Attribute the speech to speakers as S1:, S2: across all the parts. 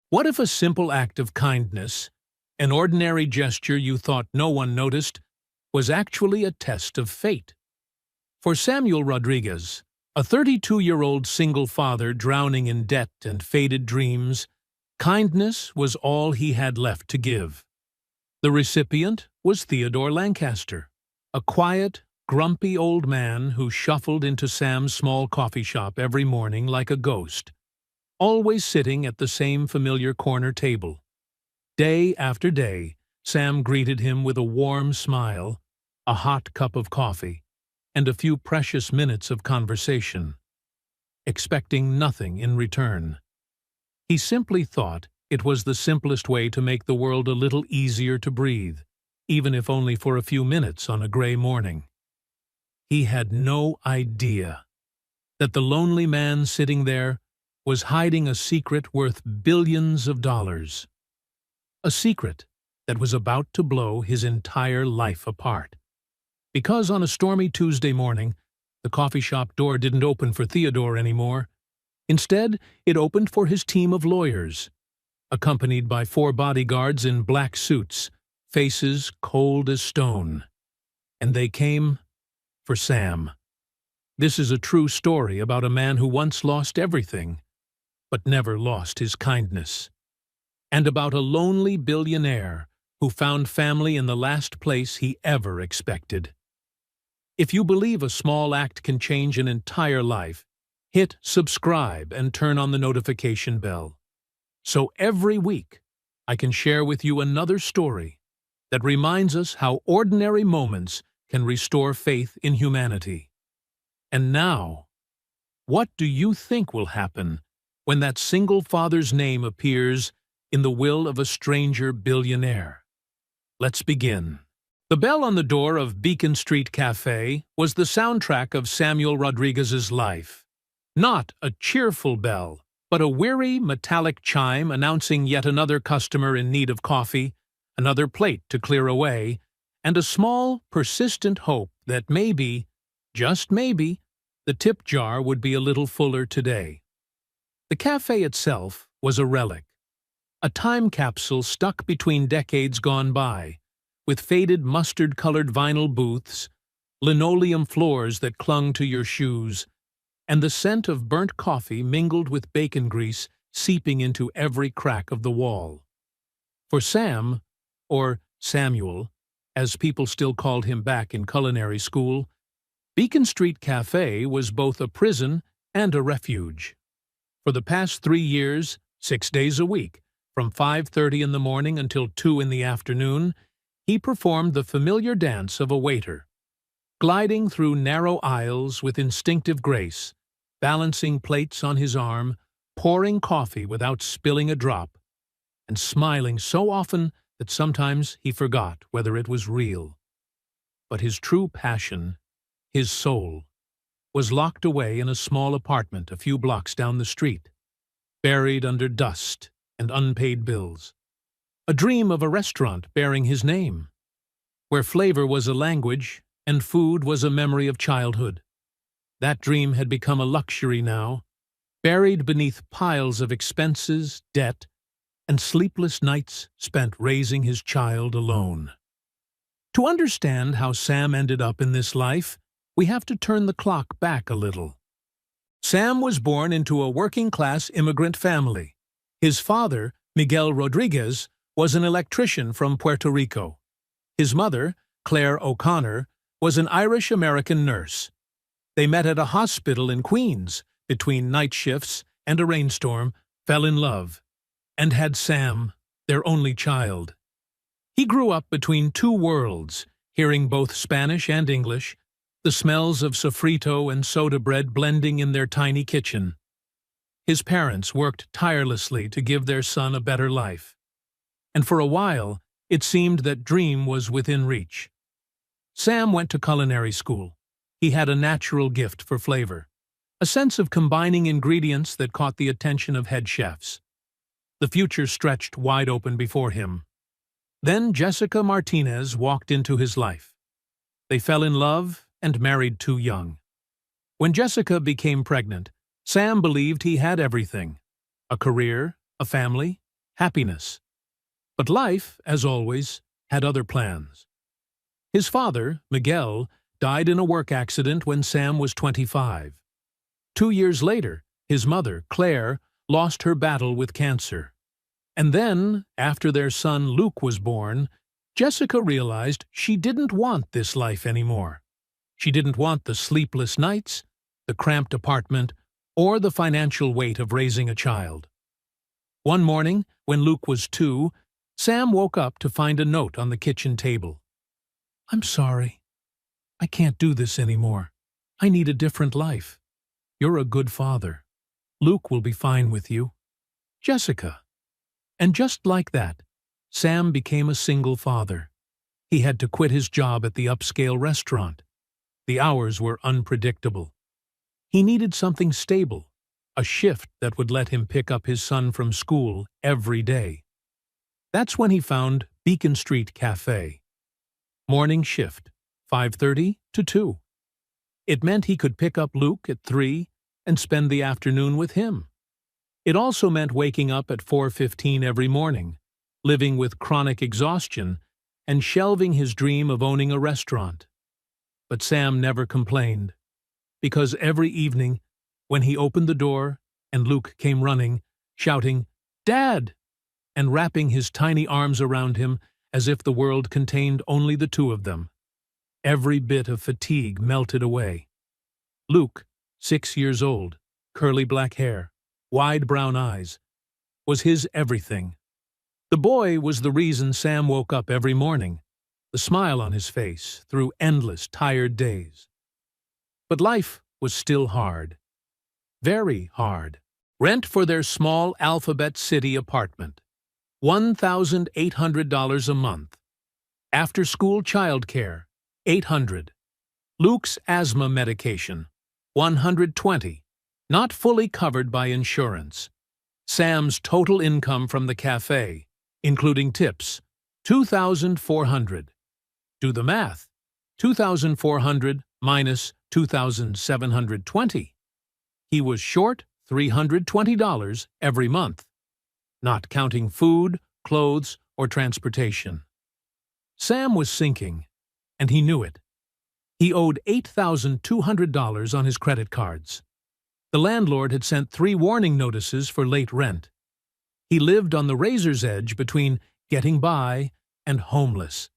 S1: What if a simple act of kindness, an ordinary gesture you thought no one noticed, was actually a test of fate? For Samuel Rodriguez, a 32-year-old single father drowning in debt and faded dreams, kindness was all he had left to give. The recipient was Theodore Lancaster, a quiet, grumpy old man who shuffled into Sam's small coffee shop every morning like a ghost, always sitting at the same familiar corner table. Day after day, Sam greeted him with a warm smile, a hot cup of coffee, and a few precious minutes of conversation, expecting nothing in return. He simply thought it was the simplest way to make the world a little easier to breathe, even if only for a few minutes on a gray morning. He had no idea that the lonely man sitting there was hiding a secret worth billions of dollars. A secret that was about to blow his entire life apart. Because on a stormy Tuesday morning, the coffee shop door didn't open for Theodore anymore. Instead, it opened for his team of lawyers, accompanied by 4 bodyguards in black suits, faces cold as stone. And they came for Sam. This is a true story about a man who once lost everything, but never lost his kindness. And about a lonely billionaire who found family in the last place he ever expected. If you believe a small act can change an entire life, hit subscribe and turn on the notification bell. So every week, I can share with you another story that reminds us how ordinary moments can restore faith in humanity. And now, what do you think will happen when that single father's name appears in the will of a stranger billionaire? Let's begin. The bell on the door of Beacon Street Cafe was the soundtrack of Samuel Rodriguez's life. Not a cheerful bell, but a weary, metallic chime announcing yet another customer in need of coffee, another plate to clear away, and a small, persistent hope that maybe, just maybe, the tip jar would be a little fuller today. The cafe itself was a relic, a time capsule stuck between decades gone by, with faded mustard-colored vinyl booths, linoleum floors that clung to your shoes, and the scent of burnt coffee mingled with bacon grease seeping into every crack of the wall. For Sam, or Samuel, as people still called him back in culinary school, Beacon Street Cafe was both a prison and a refuge. For the past 3 years, 6 days a week, from 5:30 in the morning until 2 in the afternoon, he performed the familiar dance of a waiter, gliding through narrow aisles with instinctive grace, balancing plates on his arm, pouring coffee without spilling a drop, and smiling so often that sometimes he forgot whether it was real. But his true passion, his soul, was locked away in a small apartment a few blocks down the street, buried under dust and unpaid bills. A dream of a restaurant bearing his name, where flavor was a language and food was a memory of childhood. That dream had become a luxury now, buried beneath piles of expenses, debt, and sleepless nights spent raising his child alone. To understand how Sam ended up in this life, we have to turn the clock back a little. Sam was born into a working-class immigrant family. His father, Miguel Rodriguez, was an electrician from Puerto Rico. His mother, Claire O'Connor, was an Irish-American nurse. They met at a hospital in Queens, between night shifts and a rainstorm, fell in love, and had Sam, their only child. He grew up between 2 worlds, hearing both Spanish and English, the smells of sofrito and soda bread blending in their tiny kitchen. His parents worked tirelessly to give their son a better life. And for a while, it seemed that dream was within reach. Sam went to culinary school. He had a natural gift for flavor, a sense of combining ingredients that caught the attention of head chefs. The future stretched wide open before him. Then Jessica Martinez walked into his life. They fell in love and married too young. When Jessica became pregnant, Sam believed he had everything: a career, a family, happiness. But life, as always, had other plans. His father, Miguel, died in a work accident when Sam was 25. 2 years later, his mother, Claire, lost her battle with cancer. And then, after their son Luke was born, Jessica realized she didn't want this life anymore. She didn't want the sleepless nights, the cramped apartment, or the financial weight of raising a child. One morning, when Luke was 2, Sam woke up to find a note on the kitchen table. "I'm sorry. I can't do this anymore. I need a different life. You're a good father. Luke will be fine with you. Jessica." And just like that, Sam became a single father. He had to quit his job at the upscale restaurant. The hours were unpredictable. He needed something stable, a shift that would let him pick up his son from school every day. That's when he found Beacon Street Cafe. Morning shift, 5:30 to 2. It meant he could pick up Luke at 3 and spend the afternoon with him. It also meant waking up at 4:15 every morning, living with chronic exhaustion, and shelving his dream of owning a restaurant. But Sam never complained, because every evening, when he opened the door and Luke came running, shouting, "Dad!" and wrapping his tiny arms around him as if the world contained only the two of them, every bit of fatigue melted away. Luke, 6 years old, curly black hair, wide brown eyes, was his everything. The boy was the reason Sam woke up every morning, the smile on his face through endless, tired days. But life was still hard. Very hard. Rent for their small Alphabet City apartment, $1,800 a month. After-school childcare, $800. Luke's asthma medication, $120, not fully covered by insurance. Sam's total income from the cafe, including tips, $2,400. Do the math. 2,400 minus 2,720. He was short $320 every month, not counting food, clothes, or transportation. Sam was sinking, and he knew it. He owed $8,200 on his credit cards. The landlord had sent 3 warning notices for late rent. He lived on the razor's edge between getting by and homeless.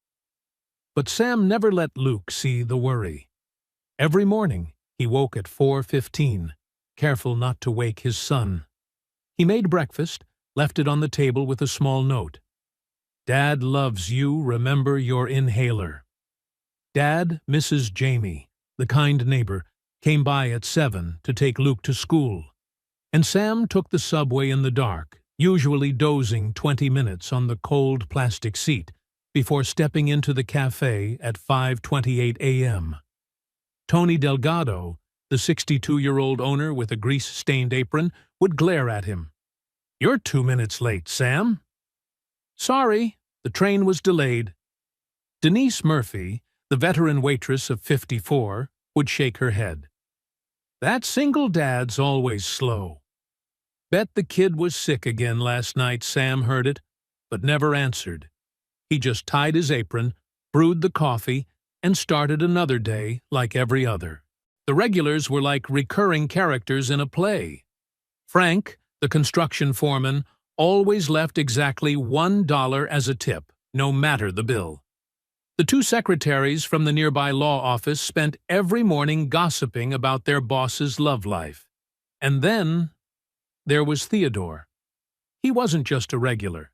S1: But Sam never let Luke see the worry. Every morning, he woke at 4:15, careful not to wake his son. He made breakfast, left it on the table with a small note. "Dad loves you, remember your inhaler." Dad, Mrs. Jamie, the kind neighbor, came by at 7 to take Luke to school, and Sam took the subway in the dark, usually dozing 20 minutes on the cold plastic seat before stepping into the cafe at 5:28 a.m. Tony Delgado, the 62-year-old owner with a grease-stained apron, would glare at him. "You're 2 minutes late, Sam." "Sorry, the train was delayed." Denise Murphy, the veteran waitress of 54, would shake her head. "That single dad's always slow." Bet the kid was sick again last night, Sam heard it, but never answered. He just tied his apron, brewed the coffee, and started another day like every other. The regulars were like recurring characters in a play. Frank, the construction foreman, always left exactly $1 as a tip, no matter the bill. The 2 secretaries from the nearby law office spent every morning gossiping about their boss's love life. And then there was Theodore. He wasn't just a regular.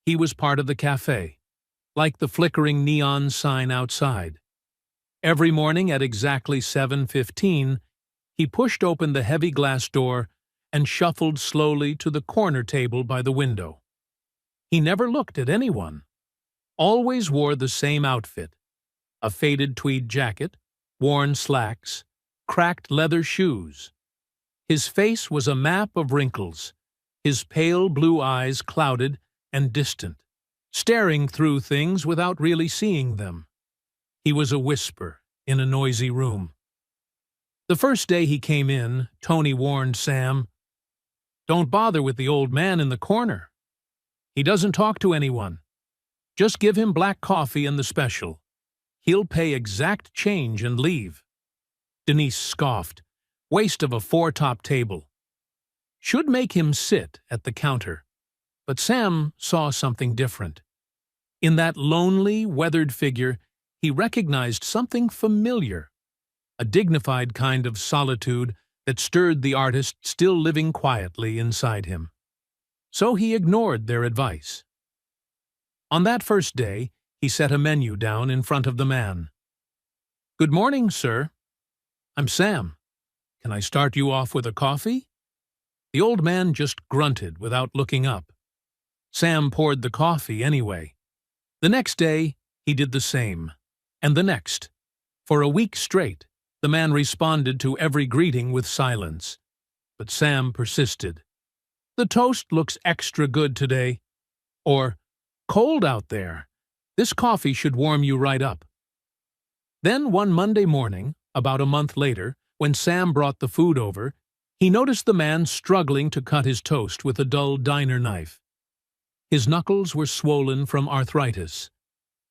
S1: He was part of the cafe, like the flickering neon sign outside. Every morning at exactly 7:15, he pushed open the heavy glass door and shuffled slowly to the corner table by the window. He never looked at anyone. Always wore the same outfit: a faded tweed jacket, worn slacks, cracked leather shoes. His face was a map of wrinkles, his pale blue eyes clouded and distant, staring through things without really seeing them. He was a whisper in a noisy room. The first day he came in, Tony warned Sam, "Don't bother with the old man in the corner." He doesn't talk to anyone. Just give him black coffee and the special. He'll pay exact change and leave." Denise scoffed. "Waste of a four-top table. Should make him sit at the counter." But Sam saw something different. In that lonely, weathered figure, he recognized something familiar, a dignified kind of solitude that stirred the artist still living quietly inside him. So he ignored their advice. On that first day, he set a menu down in front of the man. "Good morning, sir. I'm Sam. Can I start you off with a coffee?" The old man just grunted without looking up. Sam poured the coffee anyway. The next day, he did the same, and the next. For a week straight, the man responded to every greeting with silence. But Sam persisted. "The toast looks extra good today." Or, "Cold out there. This coffee should warm you right up." Then one Monday morning, about a month later, when Sam brought the food over, he noticed the man struggling to cut his toast with a dull diner knife. His knuckles were swollen from arthritis.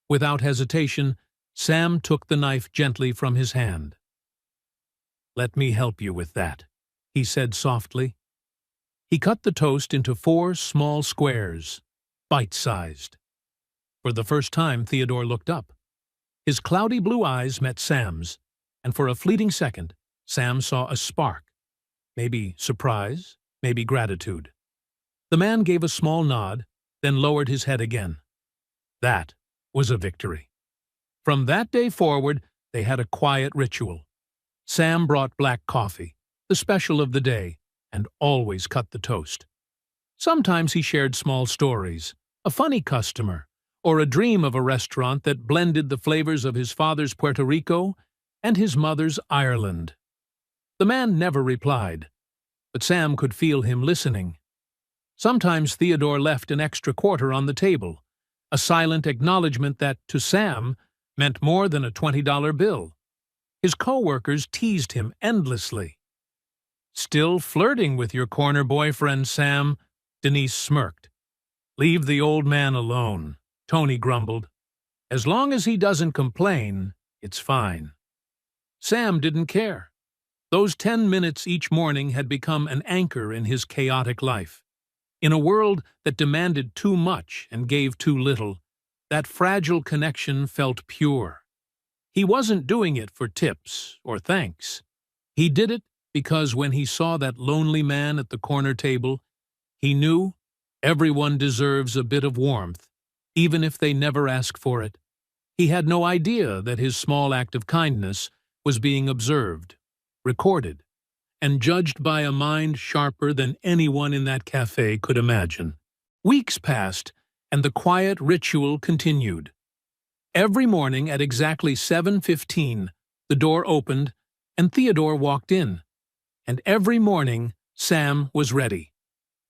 S1: Without hesitation, Sam took the knife gently from his hand. "Let me help you with that," he said softly. He cut the toast into 4 small squares, bite-sized. For the first time, Theodore looked up. His cloudy blue eyes met Sam's, and for a fleeting second, Sam saw a spark. Maybe surprise, maybe gratitude. The man gave a small nod, then lowered his head again. That was a victory. From that day forward, they had a quiet ritual. Sam brought black coffee, the special of the day, and always cut the toast. Sometimes he shared small stories, a funny customer, or a dream of a restaurant that blended the flavors of his father's Puerto Rico and his mother's Ireland. The man never replied, but Sam could feel him listening. Sometimes Theodore left an extra quarter on the table, a silent acknowledgement that, to Sam, meant more than a $20 bill. His co-workers teased him endlessly. "Still flirting with your corner boyfriend, Sam?" Denise smirked. "Leave the old man alone," Tony grumbled. "As long as he doesn't complain, it's fine." Sam didn't care. Those 10 minutes each morning had become an anchor in his chaotic life. In a world that demanded too much and gave too little, that fragile connection felt pure. He wasn't doing it for tips or thanks. He did it because when he saw that lonely man at the corner table, he knew everyone deserves a bit of warmth, even if they never ask for it. He had no idea that his small act of kindness was being observed, recorded, and judged by a mind sharper than anyone in that cafe could imagine. Weeks passed, and the quiet ritual continued. Every morning at exactly 7:15, the door opened, and Theodore walked in. And every morning, Sam was ready.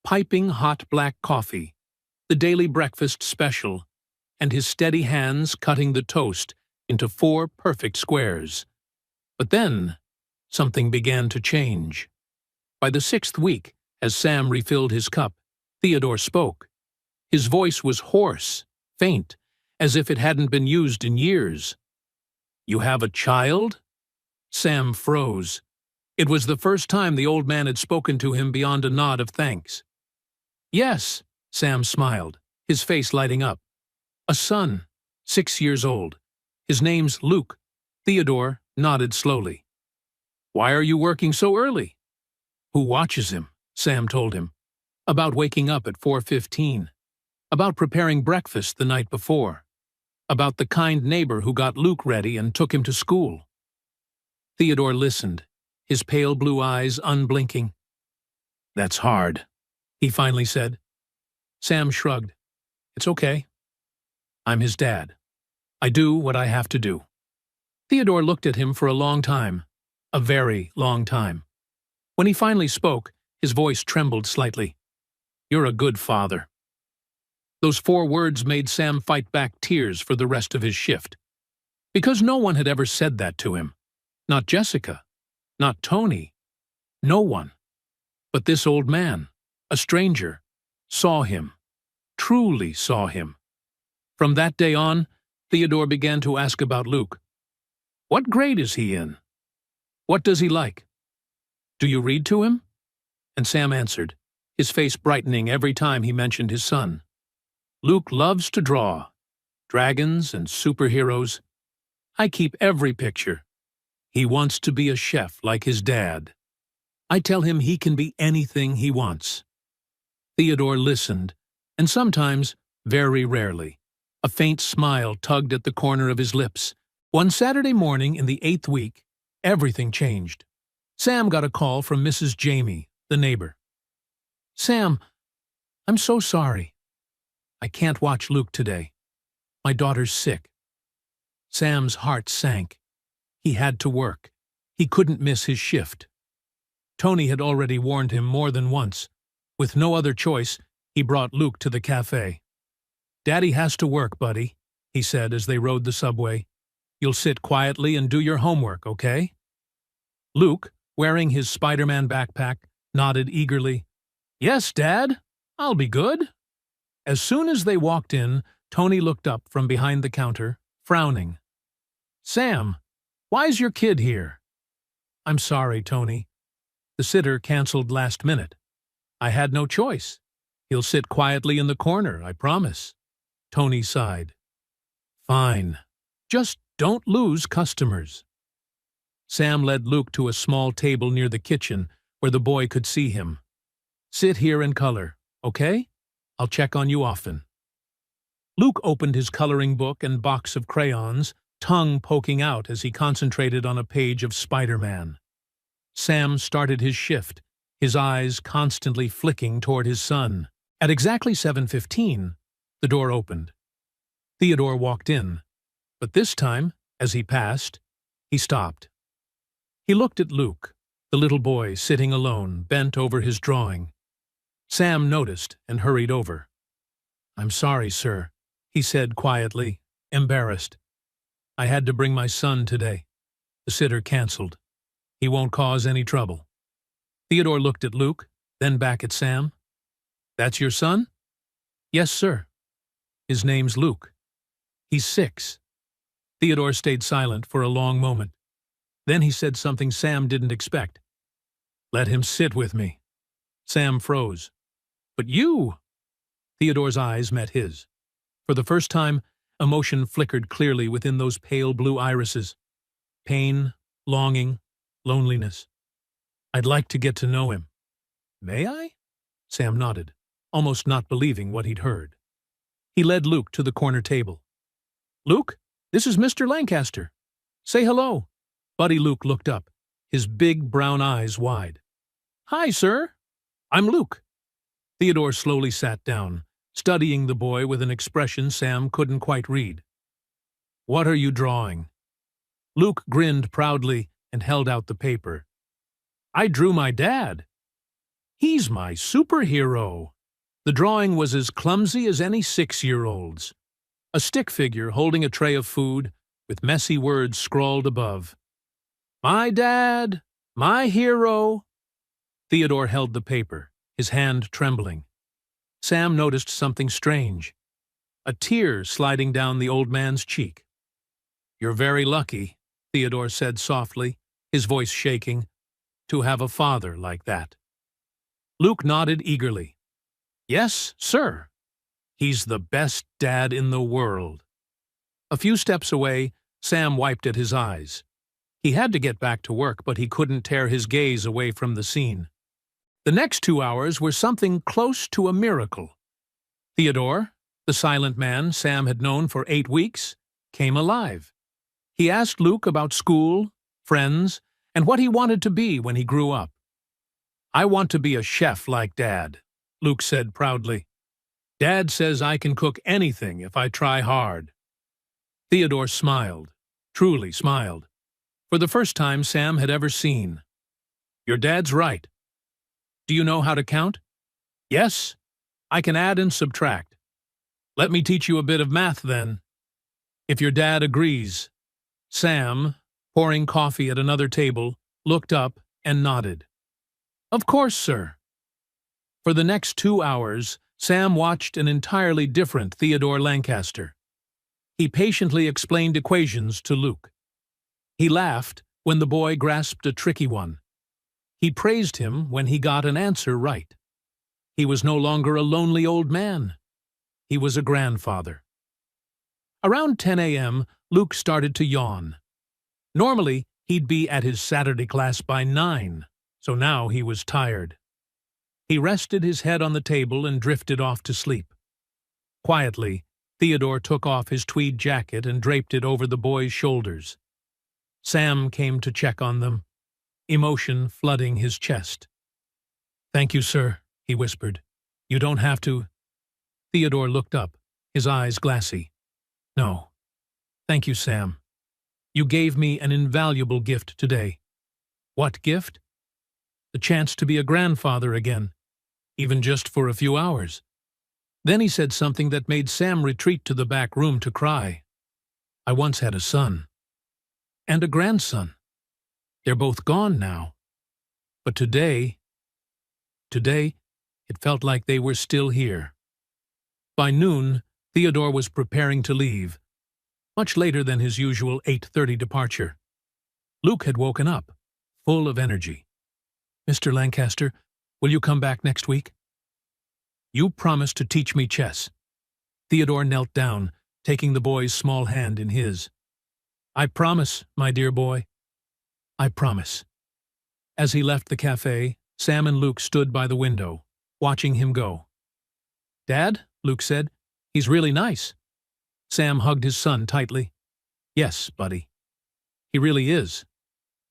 S1: Piping hot black coffee, the daily breakfast special, and his steady hands cutting the toast into 4 perfect squares. But then, something began to change. By the 6th week, as Sam refilled his cup, Theodore spoke. His voice was hoarse, faint, as if it hadn't been used in years. "You have a child?" Sam froze. It was the first time the old man had spoken to him beyond a nod of thanks. "Yes," Sam smiled, his face lighting up. "A son, 6 years old. His name's Luke." Theodore nodded slowly. "Why are you working so early?" "Who watches him?" Sam told him. "About waking up at 4:15. About preparing breakfast the night before. About the kind neighbor who got Luke ready and took him to school." Theodore listened, his pale blue eyes unblinking. "That's hard," he finally said. Sam shrugged. "It's okay. I'm his dad. I do what I have to do." Theodore looked at him for a long time, a very long time. When he finally spoke, his voice trembled slightly. "You're a good father." Those 4 words made Sam fight back tears for the rest of his shift. Because no one had ever said that to him. Not Jessica. Not Tony. No one. But this old man, a stranger, saw him. truly saw him. From that day on, Theodore began to ask about Luke. What grade is he in? What does he like? Do you read to him? And Sam answered, his face brightening every time he mentioned his son. Luke loves to draw. Dragons and superheroes. I keep every picture. He wants to be a chef like his dad. I tell him he can be anything he wants. Theodore listened, and sometimes, very rarely, a faint smile tugged at the corner of his lips. One Saturday morning in the 8th week, everything changed. Sam got a call from Mrs. Jamie, the neighbor. Sam, I'm so sorry. I can't watch Luke today. My daughter's sick. Sam's heart sank. He had to work. He couldn't miss his shift. Tony had already warned him more than once. With no other choice, he brought Luke to the cafe. Daddy has to work, buddy, he said as they rode the subway. You'll sit quietly and do your homework, okay? Luke, wearing his Spider-Man backpack, nodded eagerly. Yes, Dad, I'll be good. As soon as they walked in, Tony looked up from behind the counter, frowning. Sam, why's your kid here? I'm sorry, Tony. The sitter canceled last minute. I had no choice. He'll sit quietly in the corner, I promise. Tony sighed. Fine. Just don't lose customers. Sam led Luke to a small table near the kitchen where the boy could see him. Sit here and color, okay? I'll check on you often. Luke opened his coloring book and box of crayons, tongue poking out as he concentrated on a page of Spider-Man. Sam started his shift, his eyes constantly flicking toward his son. At exactly 7:15, the door opened. Theodore walked in, but this time, as he passed, he stopped. He looked at Luke, the little boy sitting alone, bent over his drawing. Sam noticed and hurried over. I'm sorry, sir, he said quietly, embarrassed. I had to bring my son today. The sitter canceled. He won't cause any trouble. Theodore looked at Luke, then back at Sam. That's your son? Yes, sir. His name's Luke. He's 6. Theodore stayed silent for a long moment. Then he said something Sam didn't expect. Let him sit with me. Sam froze. But you! Theodore's eyes met his. For the first time, emotion flickered clearly within those pale blue irises. Pain, longing, loneliness. I'd like to get to know him. May I? Sam nodded, almost not believing what he'd heard. He led Luke to the corner table. Luke, this is Mr. Lancaster. Say hello. Buddy Luke looked up, his big brown eyes wide. Hi, sir. I'm Luke. Theodore slowly sat down, studying the boy with an expression Sam couldn't quite read. What are you drawing? Luke grinned proudly and held out the paper. I drew my dad. He's my superhero. The drawing was as clumsy as any 6-year-old's. A stick figure holding a tray of food with messy words scrawled above. My dad, my hero. Theodore held the paper, his hand trembling. Sam noticed something strange, a tear sliding down the old man's cheek. You're very lucky, Theodore said softly, his voice shaking, to have a father like that. Luke nodded eagerly. Yes, sir. He's the best dad in the world. A few steps away, Sam wiped at his eyes. He had to get back to work, but he couldn't tear his gaze away from the scene. The next 2 hours were something close to a miracle. Theodore, the silent man Sam had known for 8 weeks, came alive. He asked Luke about school, friends, and what he wanted to be when he grew up. I want to be a chef like Dad, Luke said proudly. Dad says I can cook anything if I try hard. Theodore smiled, truly smiled, for the first time Sam had ever seen. Your dad's right. Do you know how to count? Yes, I can add and subtract. Let me teach you a bit of math then. If your dad agrees. Sam, pouring coffee at another table, looked up and nodded. Of course, sir. For the next 2 hours, Sam watched an entirely different Theodore Lancaster. He patiently explained equations to Luke. He laughed when the boy grasped a tricky one. He praised him when he got an answer right. He was no longer a lonely old man. He was a grandfather. Around 10 a.m., Luke started to yawn. Normally, he'd be at his Saturday class by 9, so now he was tired. He rested his head on the table and drifted off to sleep. Quietly, Theodore took off his tweed jacket and draped it over the boy's shoulders. Sam came to check on them, emotion flooding his chest. "Thank you, sir," he whispered. "You don't have to—" Theodore looked up, his eyes glassy. "No. Thank you, Sam. You gave me an invaluable gift today." "What gift?" "The chance to be a grandfather again, even just for a few hours." Then he said something that made Sam retreat to the back room to cry. "I once had a son. And a grandson. They're both gone now. But today, it felt like they were still here." By noon, Theodore was preparing to leave, much later than his usual 8:30 departure. Luke had woken up, full of energy. "Mr. Lancaster, will you come back next week?" "You promised to teach me chess." Theodore knelt down, taking the boy's small hand in his. "I promise, my dear boy. I promise." As he left the cafe, Sam and Luke stood by the window, watching him go. "Dad," Luke said, "he's really nice." Sam hugged his son tightly. "Yes, buddy. He really is."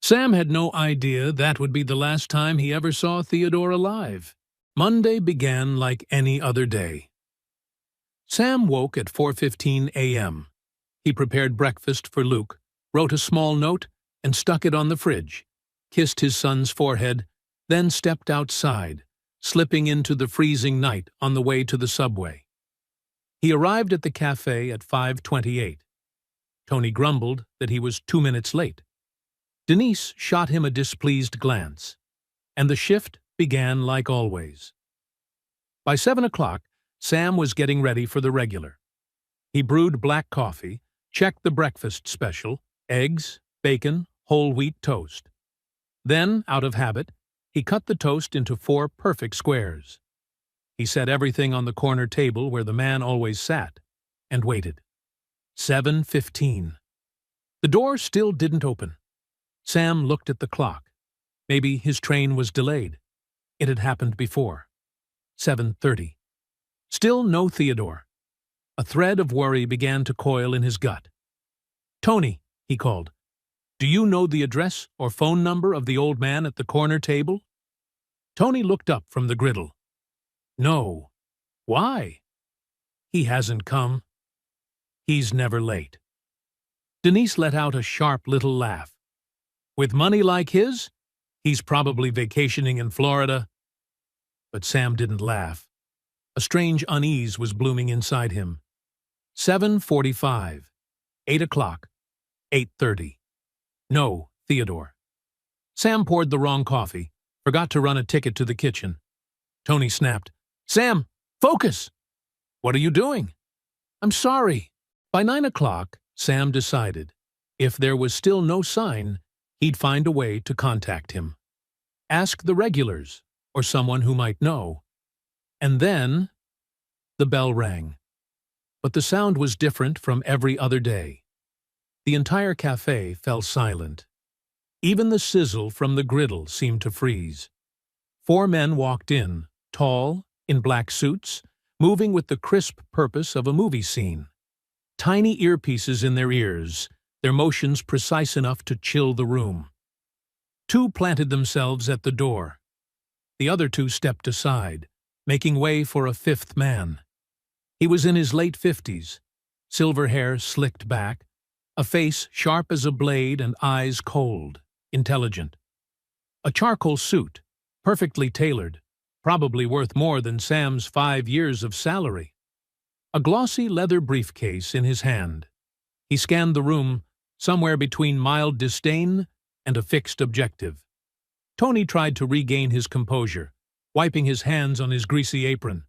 S1: Sam had no idea that would be the last time he ever saw Theodore alive. Monday began like any other day. Sam woke at 4:15 a.m. He prepared breakfast for Luke, wrote a small note, and stuck it on the fridge, kissed his son's forehead, then stepped outside, slipping into the freezing night on the way to the subway. He arrived at the cafe at 5:28. Tony grumbled that he was 2 minutes late. Denise shot him a displeased glance, and the shift began like always. By 7 o'clock, Sam was getting ready for the regular. He brewed black coffee, checked the breakfast special, eggs, bacon, whole wheat toast. Then, out of habit, he cut the toast into 4 perfect squares. He set everything on the corner table where the man always sat, and waited. 7:15. The door still didn't open. Sam looked at the clock. Maybe his train was delayed. It had happened before. 7:30. Still no Theodore. A thread of worry began to coil in his gut. "Tony," he called, "do you know the address or phone number of the old man at the corner table?" Tony looked up from the griddle. "No." "Why?" "He hasn't come. He's never late." Denise let out a sharp little laugh. "With money like his, he's probably vacationing in Florida." But Sam didn't laugh. A strange unease was blooming inside him. 7:45. 8 o'clock. 8:30. No Theodore. Sam poured the wrong coffee, forgot to run a ticket to the kitchen. Tony snapped, "Sam, focus!" "What are you doing?" "I'm sorry." By 9 o'clock, Sam decided, if there was still no sign, he'd find a way to contact him. Ask the regulars, or someone who might know. And then the bell rang. But the sound was different from every other day. The entire cafe fell silent. Even the sizzle from the griddle seemed to freeze. 4 men walked in, tall, in black suits, moving with the crisp purpose of a movie scene. Tiny earpieces in their ears, their motions precise enough to chill the room. 2 planted themselves at the door. The other 2 stepped aside, making way for a 5th man. He was in his late 50s, silver hair slicked back, a face sharp as a blade and eyes cold, intelligent. A charcoal suit, perfectly tailored, probably worth more than Sam's 5 years of salary. A glossy leather briefcase in his hand. He scanned the room, somewhere between mild disdain and a fixed objective. Tony tried to regain his composure, wiping his hands on his greasy apron.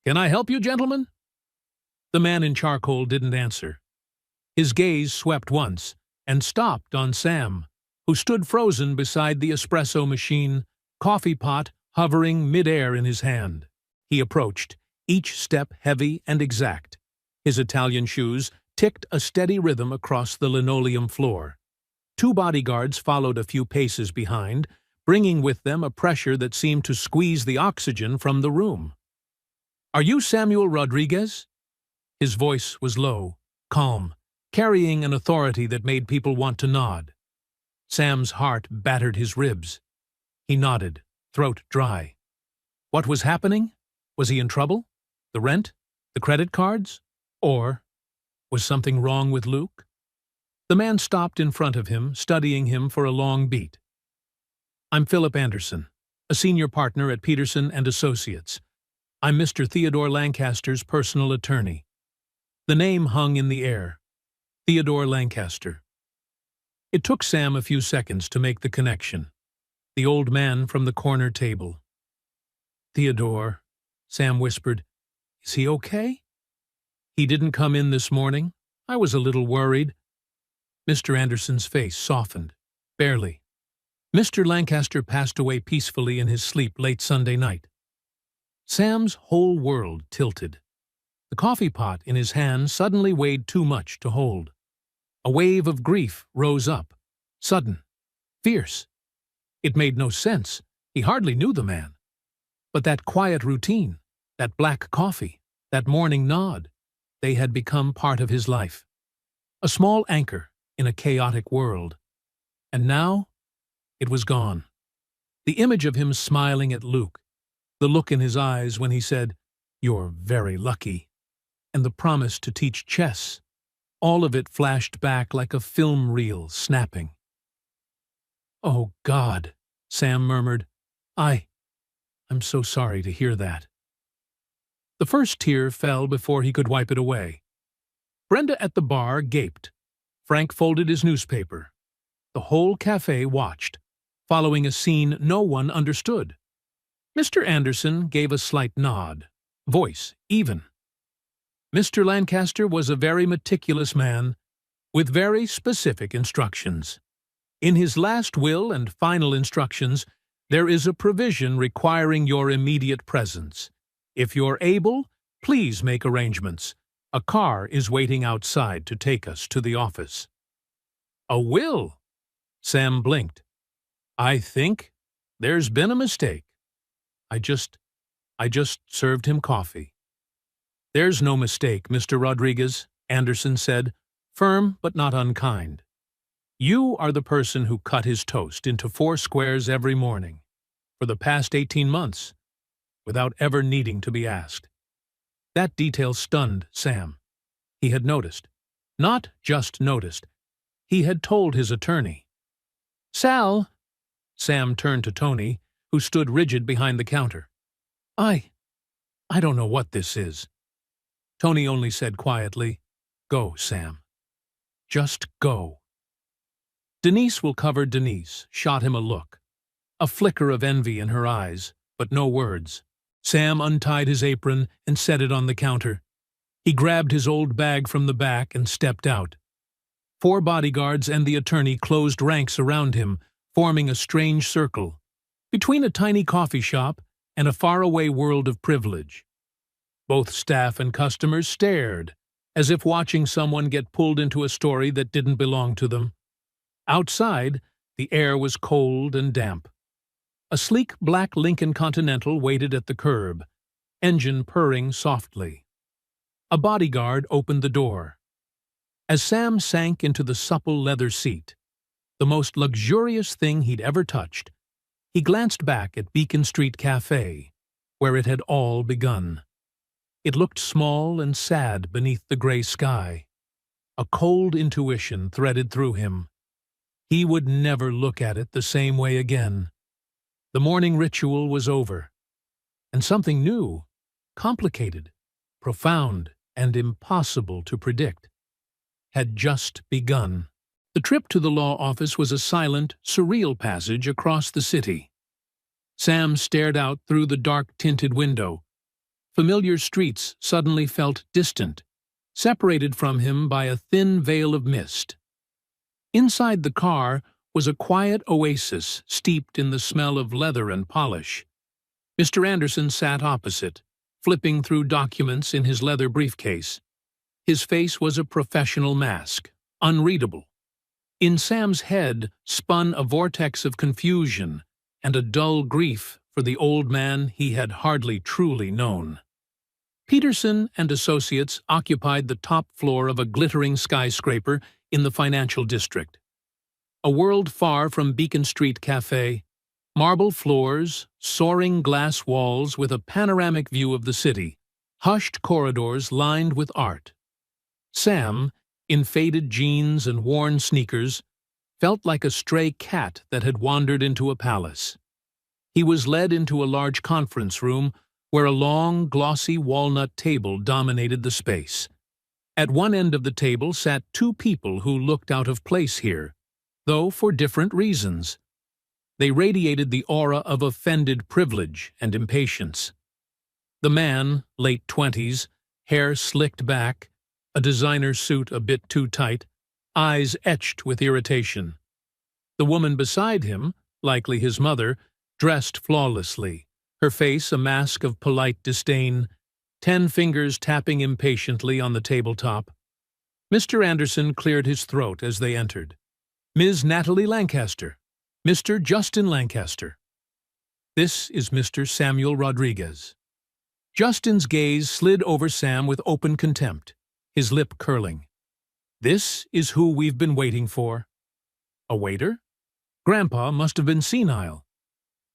S1: Can I help you, gentlemen? The man in charcoal didn't answer. His gaze swept once and stopped on Sam, who stood frozen beside the espresso machine, coffee pot hovering mid-air in his hand. He approached, each step heavy and exact. His Italian shoes ticked a steady rhythm across the linoleum floor. Two bodyguards followed a few paces behind, bringing with them a pressure that seemed to squeeze the oxygen from the room. "Are you Samuel Rodriguez?" His voice was low, calm, carrying an authority that made people want to nod. Sam's heart battered his ribs. He nodded, throat dry. What was happening? Was he in trouble? The rent? The credit cards? Or was something wrong with Luke? The man stopped in front of him, studying him for a long beat. "I'm Philip Anderson, a senior partner at Peterson and Associates. I'm Mr. Theodore Lancaster's personal attorney." The name hung in the air. Theodore Lancaster. It took Sam a few seconds to make the connection. The old man from the corner table. "Theodore," Sam whispered. "Is he okay?" "He didn't come in this morning. I was a little worried." Mr. Anderson's face softened. "Barely. Mr. Lancaster passed away peacefully in his sleep late Sunday night." Sam's whole world tilted. The coffee pot in his hand suddenly weighed too much to hold. A wave of grief rose up, sudden, fierce. It made no sense. He hardly knew the man. But that quiet routine, that black coffee, that morning nod, they had become part of his life. A small anchor in a chaotic world. And now, it was gone. The image of him smiling at Luke, the look in his eyes when he said, "You're very lucky," and the promise to teach chess, all of it flashed back like a film reel snapping. "Oh, God," Sam murmured. I'm so sorry to hear that." The first tear fell before he could wipe it away. Brenda at the bar gaped. Frank folded his newspaper. The whole cafe watched, following a scene no one understood. Mr. Anderson gave a slight nod, voice even. Mr. Lancaster was a very meticulous man, with very specific instructions. In his last will and final instructions, there is a provision requiring your immediate presence. If you're able, please make arrangements. A car is waiting outside to take us to the office." "A will?" Sam blinked. "I think there's been a mistake. I just served him coffee." "There's no mistake, Mr. Rodriguez," Anderson said, firm but not unkind. "You are the person who cut his toast into 4 squares every morning, for the past 18 months, without ever needing to be asked." That detail stunned Sam. He had noticed. Not just noticed. He had told his attorney. "Sal," Sam turned to Tony, who stood rigid behind the counter. I don't know what this is." Tony only said quietly, "Go, Sam. Just go." Denise will cover Denise shot him a look. A flicker of envy in her eyes, but no words. Sam untied his apron and set it on the counter. He grabbed his old bag from the back and stepped out. 4 bodyguards and the attorney closed ranks around him, forming a strange circle, between a tiny coffee shop and a faraway world of privilege. Both staff and customers stared, as if watching someone get pulled into a story that didn't belong to them. Outside, the air was cold and damp. A sleek black Lincoln Continental waited at the curb, engine purring softly. A bodyguard opened the door. As Sam sank into the supple leather seat, the most luxurious thing he'd ever touched, he glanced back at Beacon Street Cafe, where it had all begun. It looked small and sad beneath the gray sky. A cold intuition threaded through him. He would never look at it the same way again. The morning ritual was over, and something new, complicated, profound, and impossible to predict, had just begun. The trip to the law office was a silent, surreal passage across the city. Sam stared out through the dark-tinted window. Familiar streets suddenly felt distant, separated from him by a thin veil of mist. Inside the car was a quiet oasis steeped in the smell of leather and polish. Mr. Anderson sat opposite, flipping through documents in his leather briefcase. His face was a professional mask, unreadable. In Sam's head spun a vortex of confusion and a dull grief for the old man he had hardly truly known. Peterson and Associates occupied the top floor of a glittering skyscraper in the financial district. A world far from Beacon Street Cafe, marble floors, soaring glass walls with a panoramic view of the city, hushed corridors lined with art. Sam, in faded jeans and worn sneakers, felt like a stray cat that had wandered into a palace. He was led into a large conference room where a long, glossy walnut table dominated the space. At one end of the table sat two people who looked out of place here, though for different reasons. They radiated the aura of offended privilege and impatience. The man, late 20s, hair slicked back, a designer suit a bit too tight, eyes etched with irritation. The woman beside him, likely his mother, dressed flawlessly, her face a mask of polite disdain, 10 fingers tapping impatiently on the tabletop. Mr. Anderson cleared his throat as they entered. Ms. Natalie Lancaster, Mr. Justin Lancaster. This is Mr. Samuel Rodriguez. Justin's gaze slid over Sam with open contempt, his lip curling. This is who we've been waiting for. A waiter? Grandpa must have been senile.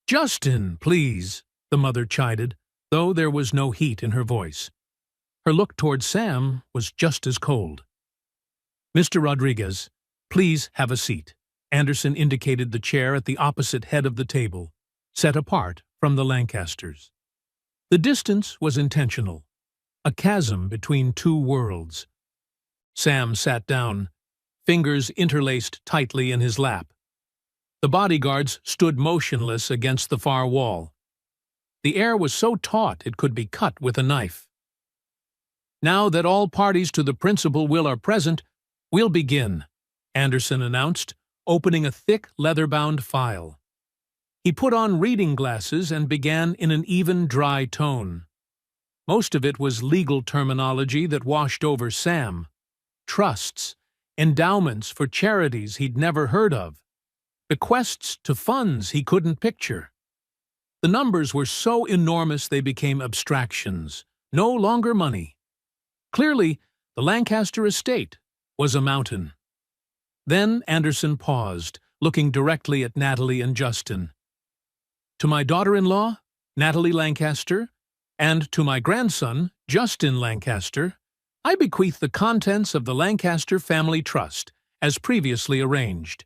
S1: Justin, please, the mother chided, though there was no heat in her voice. Her look toward Sam was just as cold. Mr. Rodriguez, please have a seat. Anderson indicated the chair at the opposite head of the table, set apart from the Lancasters. The distance was intentional, a chasm between two worlds. Sam sat down, fingers interlaced tightly in his lap. The bodyguards stood motionless against the far wall. The air was so taut it could be cut with a knife. Now that all parties to the principal will are present, we'll begin, Anderson announced, opening a thick leather-bound file. He put on reading glasses and began in an even, dry tone. Most of it was legal terminology that washed over Sam. Trusts, endowments for charities he'd never heard of, bequests to funds he couldn't picture. The numbers were so enormous they became abstractions, no longer money. Clearly, the Lancaster estate was a mountain. Then Anderson paused, looking directly at Natalie and Justin. To my daughter-in-law, Natalie Lancaster, and to my grandson, Justin Lancaster, I bequeath the contents of the Lancaster Family Trust, as previously arranged.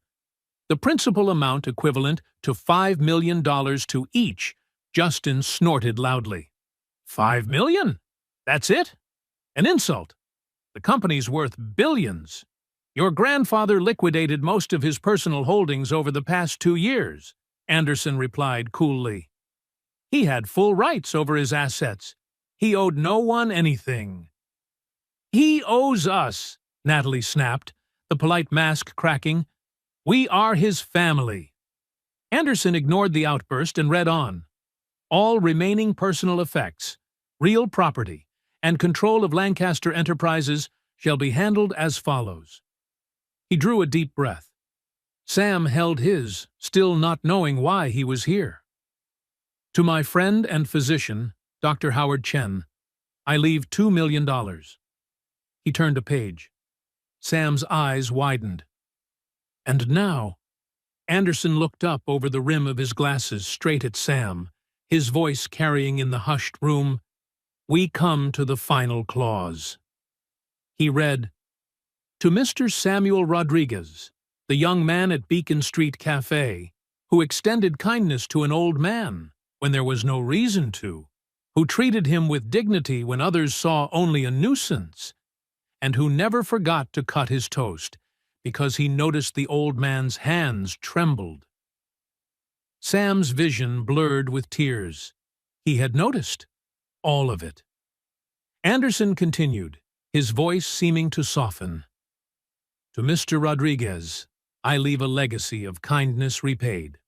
S1: The principal amount equivalent to $5 million to each, Justin snorted loudly. $5 million? That's it? An insult. The company's worth billions. Your grandfather liquidated most of his personal holdings over the past 2 years, Anderson replied coolly. He had full rights over his assets. He owed no one anything. He owes us, Natalie snapped, the polite mask cracking. We are his family. Anderson ignored the outburst and read on. All remaining personal effects, real property, and control of Lancaster Enterprises shall be handled as follows. He drew a deep breath. Sam held his, still not knowing why he was here. To my friend and physician, Dr. Howard Chen, I leave $2 million. He turned a page. Sam's eyes widened. And now, Anderson looked up over the rim of his glasses straight at Sam, his voice carrying in the hushed room, we come to the final clause. He read, To Mr. Samuel Rodriguez, the young man at Beacon Street Cafe, who extended kindness to an old man when there was no reason to, who treated him with dignity when others saw only a nuisance, and who never forgot to cut his toast because he noticed the old man's hands trembled. Sam's vision blurred with tears. He had noticed all of it. Anderson continued, his voice seeming to soften. To Mr. Rodriguez, I leave a legacy of kindness repaid.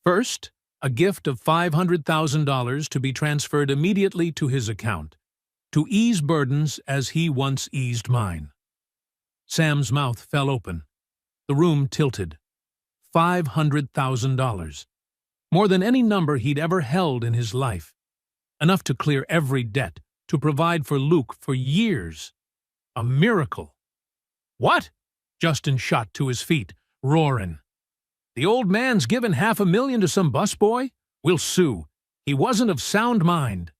S1: First, a gift of $500,000 to be transferred immediately to his account, to ease burdens as he once eased mine. Sam's mouth fell open. The room tilted. $500,000. More than any number he'd ever held in his life. Enough to clear every debt, to provide for Luke for years. A miracle. What? Justin shot to his feet, roaring. The old man's given $500,000 to some busboy? We'll sue. He wasn't of sound mind.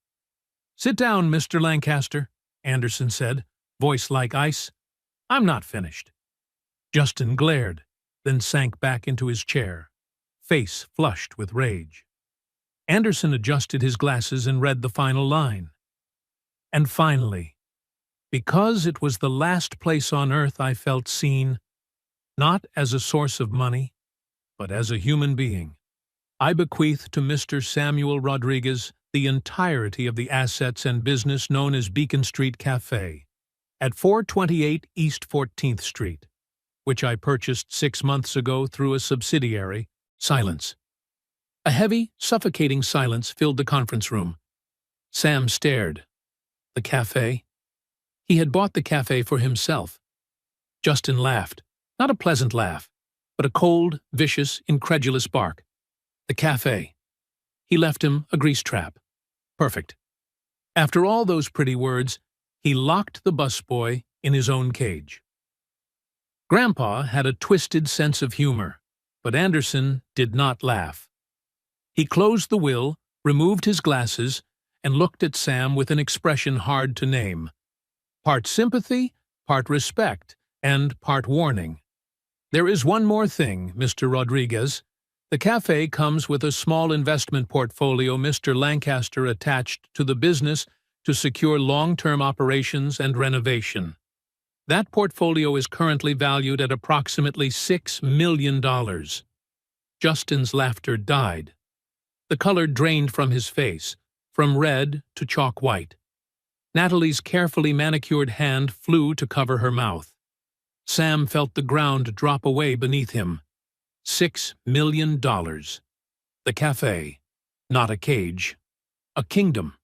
S1: Sit down, Mr. Lancaster, Anderson said, voice like ice. I'm not finished. Justin glared, then sank back into his chair, face flushed with rage. Anderson adjusted his glasses and read the final line. And finally, because it was the last place on earth I felt seen, not as a source of money, but as a human being, I bequeath to Mr. Samuel Rodriguez the entirety of the assets and business known as Beacon Street Cafe at 428 East 14th Street, which I purchased 6 months ago through a subsidiary. Silence. A heavy, suffocating silence filled the conference room. Sam stared. The cafe? He had bought the cafe for himself. Justin laughed. Not a pleasant laugh, but a cold, vicious, incredulous bark. The cafe. He left him a grease trap. Perfect. After all those pretty words, he locked the busboy in his own cage. Grandpa had a twisted sense of humor, but Anderson did not laugh. He closed the will, removed his glasses, and looked at Sam with an expression hard to name. Part sympathy, part respect, and part warning. There is one more thing, Mr. Rodriguez. The cafe comes with a small investment portfolio Mr. Lancaster attached to the business to secure long-term operations and renovation. That portfolio is currently valued at approximately $6 million. Justin's laughter died. The color drained from his face, from red to chalk white. Natalie's carefully manicured hand flew to cover her mouth. Sam felt the ground drop away beneath him. $6 million. The cafe. Not a cage. A kingdom.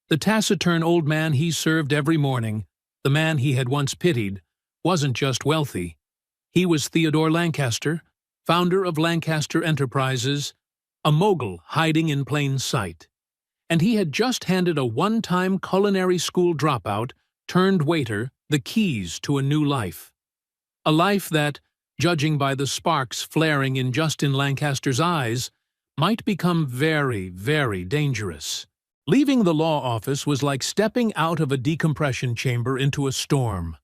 S1: The taciturn old man he served every morning, the man he had once pitied, wasn't just wealthy. He was Theodore Lancaster, founder of Lancaster Enterprises, a mogul hiding in plain sight. And he had just handed a one-time culinary school dropout, turned waiter, the keys to a new life. A life that, judging by the sparks flaring in Justin Lancaster's eyes, might become very, very dangerous. Leaving the law office was like stepping out of a decompression chamber into a storm.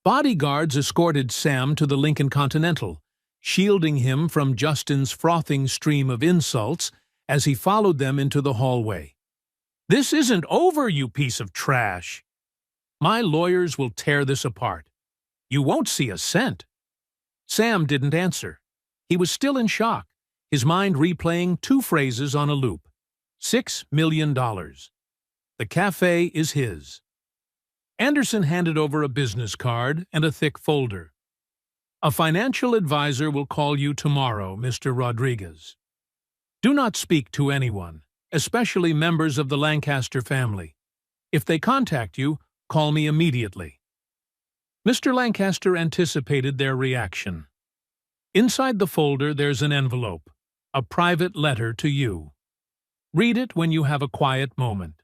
S1: Bodyguards escorted Sam to the Lincoln Continental, shielding him from Justin's frothing stream of insults as he followed them into the hallway. "This isn't over, you piece of trash! My lawyers will tear this apart. You won't see a cent." Sam didn't answer. He was still in shock, his mind replaying two phrases on a loop. $6 million. The cafe is his. Anderson handed over a business card and a thick folder. "A financial advisor will call you tomorrow, Mr. Rodriguez. Do not speak to anyone, especially members of the Lancaster family. If they contact you, call me immediately." Mr. Lancaster anticipated their reaction. "Inside the folder there's an envelope, a private letter to you. Read it when you have a quiet moment."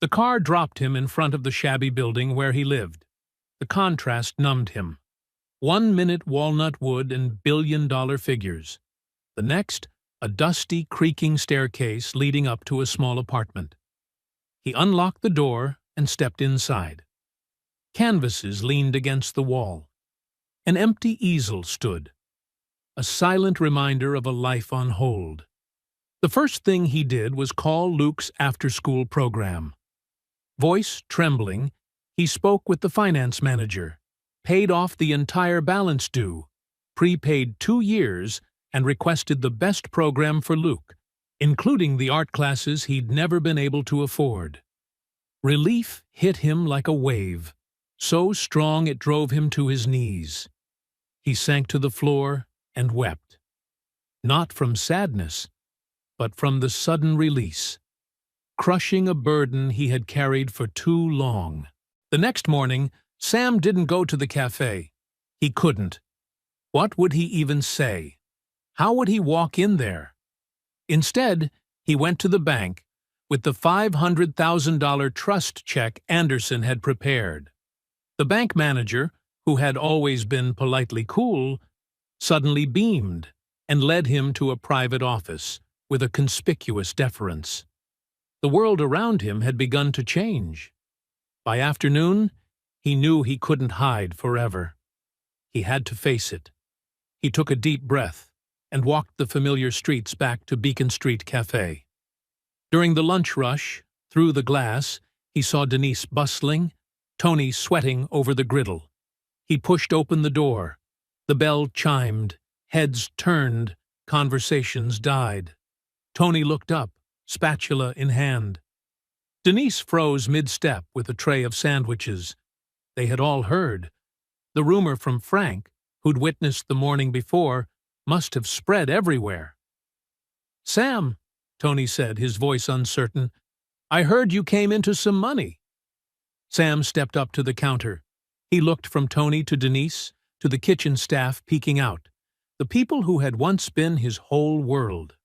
S1: The car dropped him in front of the shabby building where he lived. The contrast numbed him. 1 minute walnut wood and billion-dollar figures. The next, a dusty, creaking staircase leading up to a small apartment. He unlocked the door and stepped inside. Canvases leaned against the wall. An empty easel stood, a silent reminder of a life on hold. The first thing he did was call Luke's after-school program. Voice trembling, he spoke with the finance manager, paid off the entire balance due, prepaid 2 years, and requested the best program for Luke, including the art classes he'd never been able to afford. Relief hit him like a wave, so strong it drove him to his knees. He sank to the floor and wept, not from sadness, but from the sudden release, crushing a burden he had carried for too long. The next morning, Sam didn't go to the cafe. He couldn't. What would he even say? How would he walk in there? Instead, he went to the bank with the $500,000 trust check Anderson had prepared. The bank manager, who had always been politely cool, suddenly beamed and led him to a private office with a conspicuous deference. The world around him had begun to change. By afternoon, he knew he couldn't hide forever. He had to face it. He took a deep breath and walked the familiar streets back to Beacon Street Cafe. During the lunch rush, through the glass, he saw Denise bustling, Tony sweating over the griddle. He pushed open the door. The bell chimed, heads turned, conversations died. Tony looked up, spatula in hand. Denise froze mid-step with a tray of sandwiches. They had all heard. The rumor from Frank, who'd witnessed the morning before, must have spread everywhere. "Sam," Tony said, his voice uncertain, "I heard you came into some money." Sam stepped up to the counter. He looked from Tony to Denise, to the kitchen staff peeking out, the people who had once been his whole world.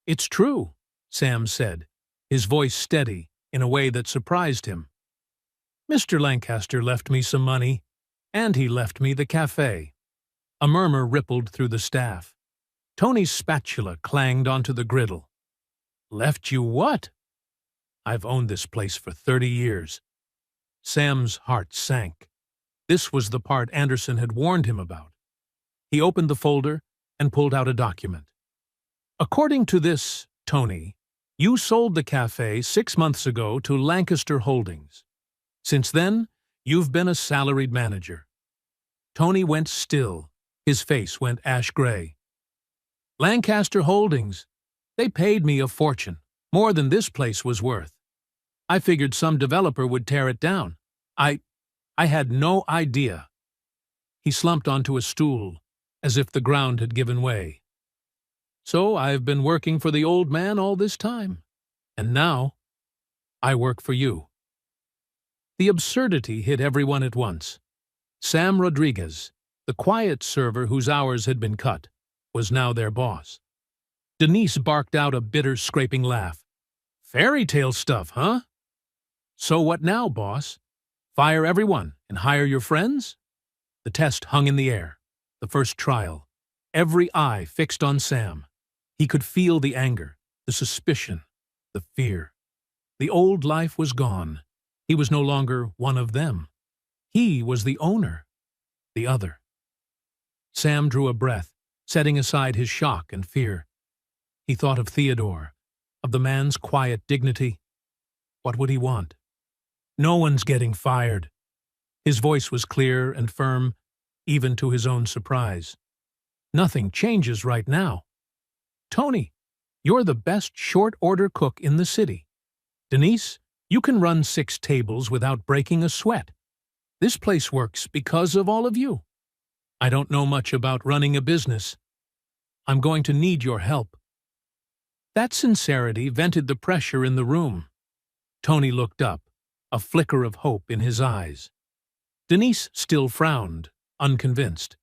S1: "It's true," Sam said, his voice steady in a way that surprised him. "Mr. Lancaster left me some money, and he left me the cafe." A murmur rippled through the staff. Tony's spatula clanged onto the griddle. "Left you what?" "I've owned this place for 30 years. Sam's heart sank. This was the part Anderson had warned him about. He opened the folder and pulled out a document. "According to this, Tony, you sold the cafe 6 months ago to Lancaster Holdings. Since then, you've been a salaried manager." Tony went still. His face went ash-gray. "Lancaster Holdings. They paid me a fortune, more than this place was worth. I figured some developer would tear it down. I had no idea." He slumped onto a stool, as if the ground had given way. "So I've been working for the old man all this time. And now, I work for you." The absurdity hit everyone at once. Sam Rodriguez, the quiet server whose hours had been cut, was now their boss. Denise barked out a bitter, scraping laugh. "Fairy tale stuff, huh? So what now, boss? Fire everyone and hire your friends?" The test hung in the air. The first trial. Every eye fixed on Sam. He could feel the anger, the suspicion, the fear. The old life was gone. He was no longer one of them. He was the owner, the other. Sam drew a breath, setting aside his shock and fear. He thought of Theodore, of the man's quiet dignity. What would he want? "No one's getting fired." His voice was clear and firm, even to his own surprise. "Nothing changes right now. Tony, you're the best short-order cook in the city. Denise, you can run 6 tables without breaking a sweat. This place works because of all of you. I don't know much about running a business. I'm going to need your help." That sincerity vented the pressure in the room. Tony looked up, a flicker of hope in his eyes. Denise still frowned, unconvinced.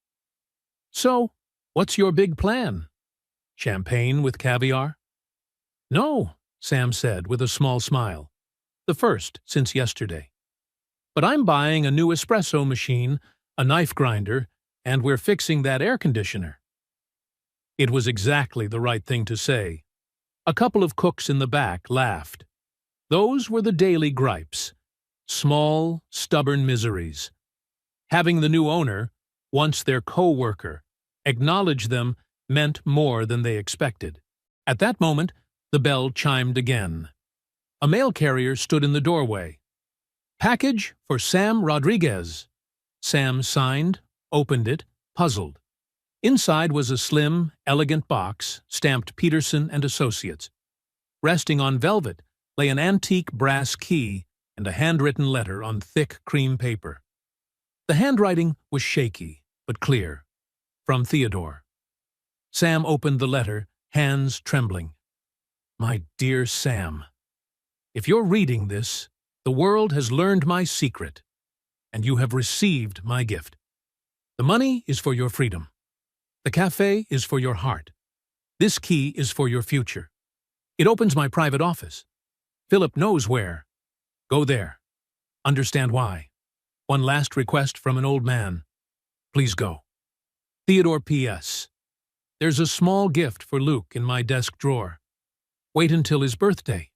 S1: "So, what's your big plan? Champagne with caviar?" "No," Sam said with a small smile. "The first since yesterday. But I'm buying a new espresso machine, a knife grinder, and we're fixing that air conditioner." It was exactly the right thing to say. A couple of cooks in the back laughed. Those were the daily gripes. Small, stubborn miseries. Having the new owner, once their co-worker, acknowledge them meant more than they expected. At that moment, the bell chimed again. A mail carrier stood in the doorway. "Package for Sam Rodriguez." Sam signed, opened it, puzzled. Inside was a slim, elegant box stamped Peterson and Associates. Resting on velvet lay an antique brass key and a handwritten letter on thick cream paper. The handwriting was shaky, but clear. From Theodore. Sam opened the letter, hands trembling. My dear Sam, if you're reading this, the world has learned my secret, and you have received my gift. The money is for your freedom. The cafe is for your heart. This key is for your future. It opens my private office. Philip knows where. Go there. Understand why. One last request from an old man. Please go. Theodore P.S. There's a small gift for Luke in my desk drawer. Wait until his birthday.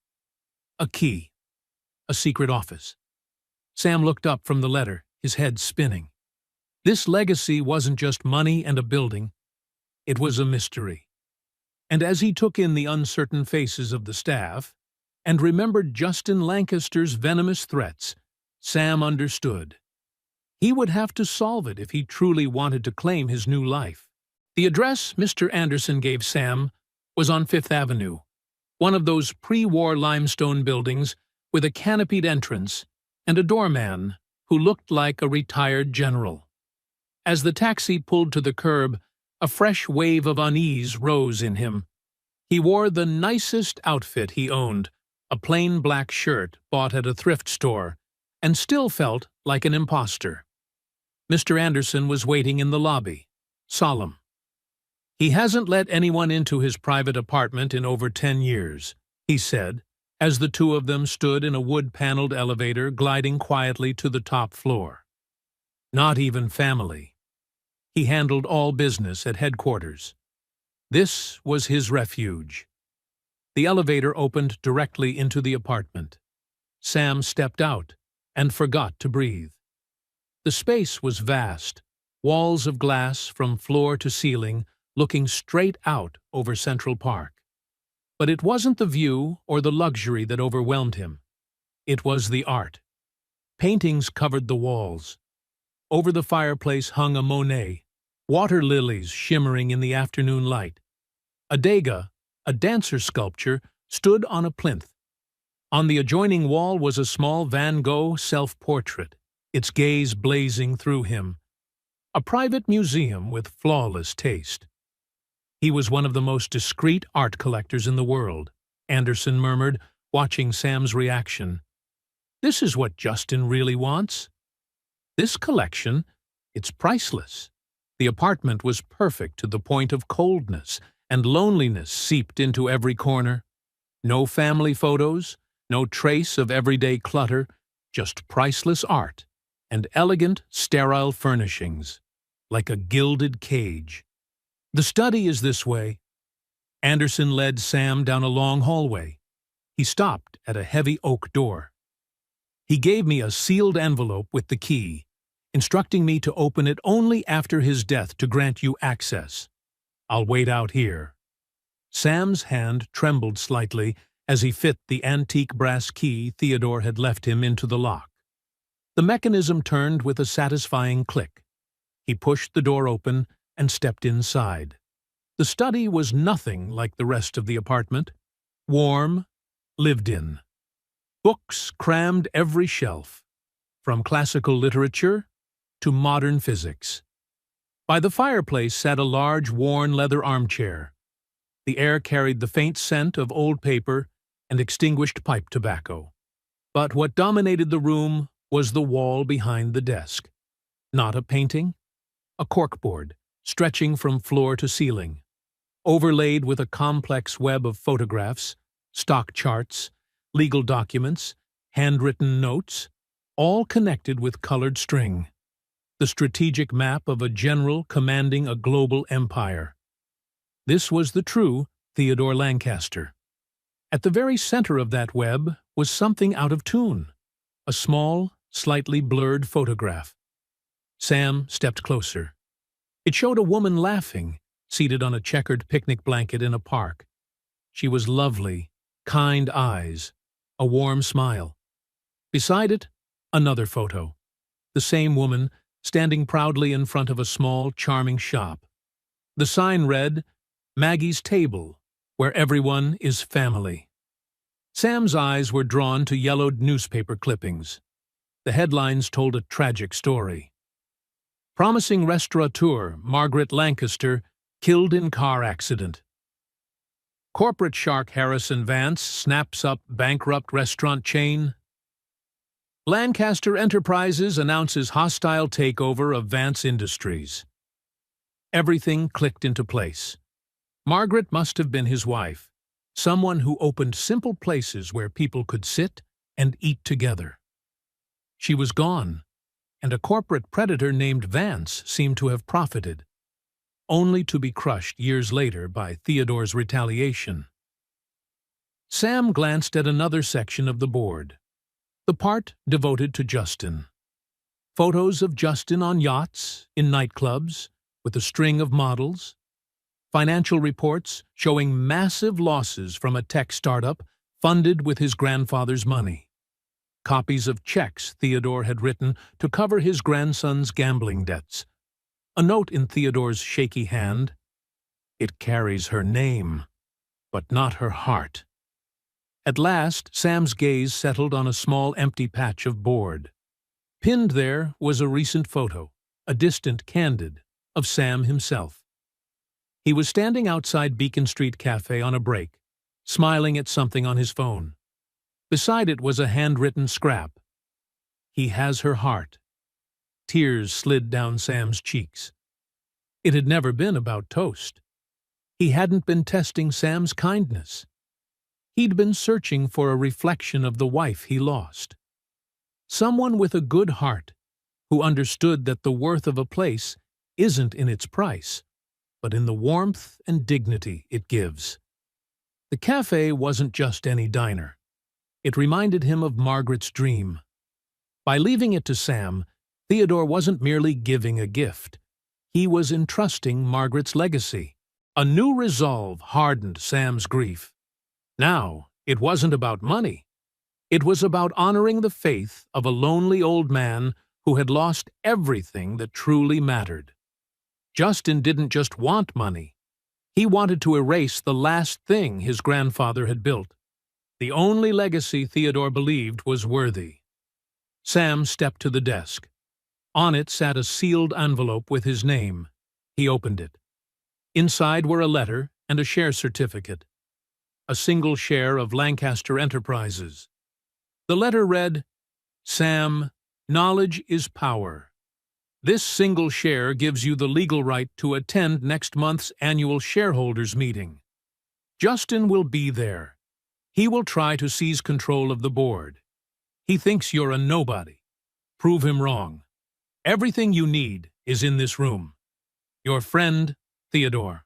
S1: A key. A secret office. Sam looked up from the letter, his head spinning. This legacy wasn't just money and a building. It was a mystery. And as he took in the uncertain faces of the staff and remembered Justin Lancaster's venomous threats, Sam understood. He would have to solve it if he truly wanted to claim his new life. The address Mr. Anderson gave Sam was on Fifth Avenue, one of those pre-war limestone buildings with a canopied entrance and a doorman who looked like a retired general. As the taxi pulled to the curb, a fresh wave of unease rose in him. He wore the nicest outfit he owned, a plain black shirt bought at a thrift store, and still felt like an imposter. Mr. Anderson was waiting in the lobby, solemn. He hasn't let anyone into his private apartment in over 10 years, he said, as the two of them stood in a wood-paneled elevator gliding quietly to the top floor. Not even family. He handled all business at headquarters. This was his refuge. The elevator opened directly into the apartment. Sam stepped out and forgot to breathe. The space was vast, walls of glass from floor to ceiling, looking straight out over Central Park. But it wasn't the view or the luxury that overwhelmed him. It was the art. Paintings covered the walls. Over the fireplace hung a Monet, water lilies shimmering in the afternoon light. A Degas, a dancer sculpture, stood on a plinth. On the adjoining wall was a small Van Gogh self-portrait, its gaze blazing through him. A private museum with flawless taste. He was one of the most discreet art collectors in the world, Anderson murmured, watching Sam's reaction. This is what Justin really wants. This collection, it's priceless. The apartment was perfect to the point of coldness, and loneliness seeped into every corner. No family photos, no trace of everyday clutter, just priceless art and elegant, sterile furnishings, like a gilded cage. The study is this way. Anderson led Sam down a long hallway. He stopped at a heavy oak door. He gave me a sealed envelope with the key, instructing me to open it only after his death to grant you access. I'll wait out here. Sam's hand trembled slightly as he fit the antique brass key Theodore had left him into the lock. The mechanism turned with a satisfying click. He pushed the door open and stepped inside. The study was nothing like the rest of the apartment. Warm, lived in. Books crammed every shelf, from classical literature to modern physics. By the fireplace sat a large, worn leather armchair. The air carried the faint scent of old paper and extinguished pipe tobacco. But what dominated the room was the wall behind the desk. Not a painting, a corkboard, stretching from floor to ceiling, overlaid with a complex web of photographs, stock charts, legal documents, handwritten notes, all connected with colored string. The strategic map of a general commanding a global empire. This was the true Theodore Lancaster. At the very center of that web was something out of tune, a small, slightly blurred photograph. Sam stepped closer. It showed a woman laughing, seated on a checkered picnic blanket in a park. She was lovely, kind eyes, a warm smile. Beside it, another photo. The same woman, standing proudly in front of a small, charming shop. The sign read, Maggie's Table, where everyone is family. Sam's eyes were drawn to yellowed newspaper clippings. The headlines told a tragic story. Promising restaurateur Margaret Lancaster killed in car accident. Corporate shark Harrison Vance snaps up bankrupt restaurant chain. Lancaster Enterprises announces hostile takeover of Vance Industries. Everything clicked into place. Margaret must have been his wife, someone who opened simple places where people could sit and eat together. She was gone, and a corporate predator named Vance seemed to have profited, only to be crushed years later by Theodore's retaliation. Sam glanced at another section of the board, the part devoted to Justin. Photos of Justin on yachts, in nightclubs, with a string of models. Financial reports showing massive losses from a tech startup funded with his grandfather's money. Copies of checks Theodore had written to cover his grandson's gambling debts. A note in Theodore's shaky hand. It carries her name, but not her heart. At last, Sam's gaze settled on a small empty patch of board. Pinned there was a recent photo, a distant candid, of Sam himself. He was standing outside Beacon Street Cafe on a break, smiling at something on his phone. Beside it was a handwritten scrap. "He has her heart." Tears slid down Sam's cheeks. It had never been about toast. He hadn't been testing Sam's kindness. He'd been searching for a reflection of the wife he lost. Someone with a good heart, who understood that the worth of a place isn't in its price, but in the warmth and dignity it gives. The cafe wasn't just any diner. It reminded him of Margaret's dream. By leaving it to Sam, Theodore wasn't merely giving a gift. He was entrusting Margaret's legacy. A new resolve hardened Sam's grief. Now, it wasn't about money. It was about honoring the faith of a lonely old man who had lost everything that truly mattered. Justin didn't just want money. He wanted to erase the last thing his grandfather had built. The only legacy Theodore believed was worthy. Sam stepped to the desk. On it sat a sealed envelope with his name. He opened it. Inside were a letter and a share certificate. A single share of Lancaster Enterprises. The letter read, "Sam, knowledge is power. This single share gives you the legal right to attend next month's annual shareholders meeting. Justin will be there. He will try to seize control of the board. He thinks you're a nobody. Prove him wrong. Everything you need is in this room. Your friend, Theodore."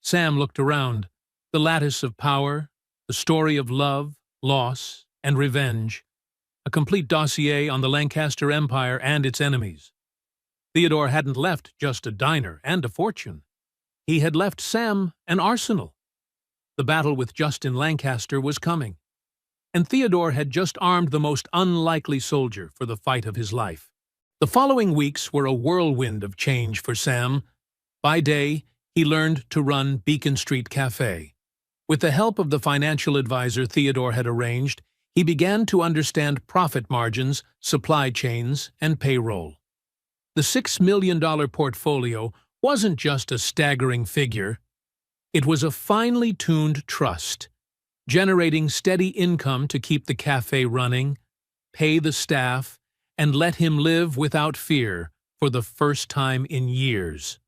S1: Sam looked around. The lattice of power, the story of love, loss, and revenge. A complete dossier on the Lancaster Empire and its enemies. Theodore hadn't left just a diner and a fortune. He had left Sam an arsenal. The battle with Justin Lancaster was coming, and Theodore had just armed the most unlikely soldier for the fight of his life. The following weeks were a whirlwind of change for Sam. By day, he learned to run Beacon Street Cafe. With the help of the financial advisor Theodore had arranged, he began to understand profit margins, supply chains, and payroll. The $6 million portfolio wasn't just a staggering figure. It was a finely tuned trust, generating steady income to keep the cafe running, pay the staff, and let him live without fear for the first time in years.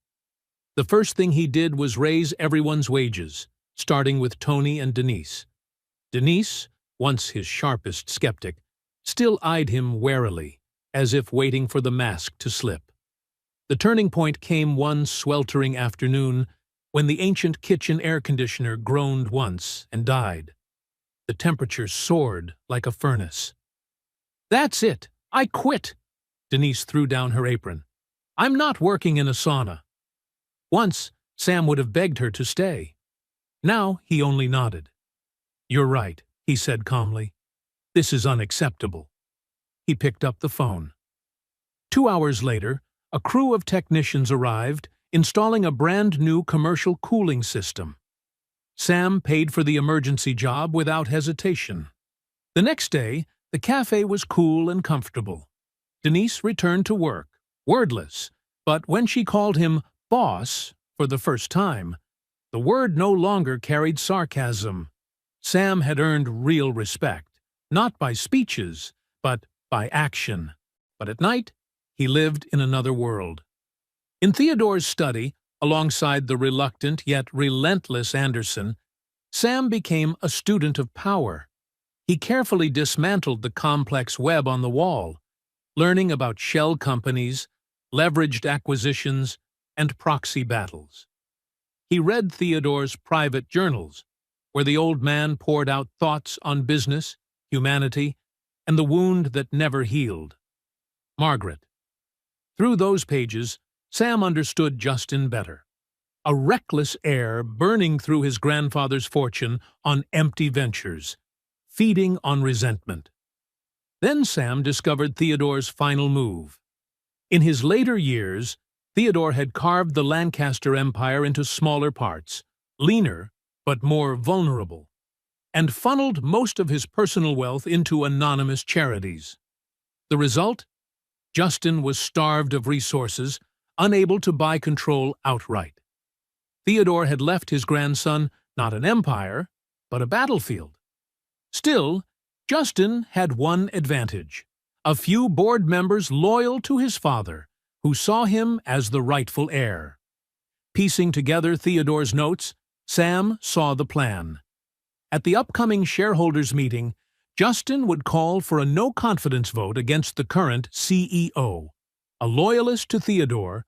S1: The first thing he did was raise everyone's wages, starting with Tony and Denise. Denise, once his sharpest skeptic, still eyed him warily, as if waiting for the mask to slip. The turning point came one sweltering afternoon when the ancient kitchen air conditioner groaned once and died. The temperature soared like a furnace. "That's it! I quit!" Denise threw down her apron. "I'm not working in a sauna." Once, Sam would have begged her to stay. Now he only nodded. "You're right," he said calmly. "This is unacceptable." He picked up the phone. 2 hours later, a crew of technicians arrived, installing a brand-new commercial cooling system. Sam paid for the emergency job without hesitation. The next day, the cafe was cool and comfortable. Denise returned to work, wordless, but when she called him boss for the first time, the word no longer carried sarcasm. Sam had earned real respect, not by speeches, but by action. But at night, he lived in another world. In Theodore's study, alongside the reluctant yet relentless Anderson, Sam became a student of power. He carefully dismantled the complex web on the wall, learning about shell companies, leveraged acquisitions, and proxy battles. He read Theodore's private journals, where the old man poured out thoughts on business, humanity, and the wound that never healed. Margaret. Through those pages, Sam understood Justin better. A reckless heir burning through his grandfather's fortune on empty ventures, feeding on resentment. Then Sam discovered Theodore's final move. In his later years, Theodore had carved the Lancaster Empire into smaller parts, leaner but more vulnerable, and funneled most of his personal wealth into anonymous charities. The result? Justin was starved of resources, unable to buy control outright. Theodore had left his grandson not an empire, but a battlefield. Still, Justin had one advantage: a few board members loyal to his father, who saw him as the rightful heir. Piecing together Theodore's notes, Sam saw the plan. At the upcoming shareholders' meeting, Justin would call for a no-confidence vote against the current CEO, a loyalist to Theodore,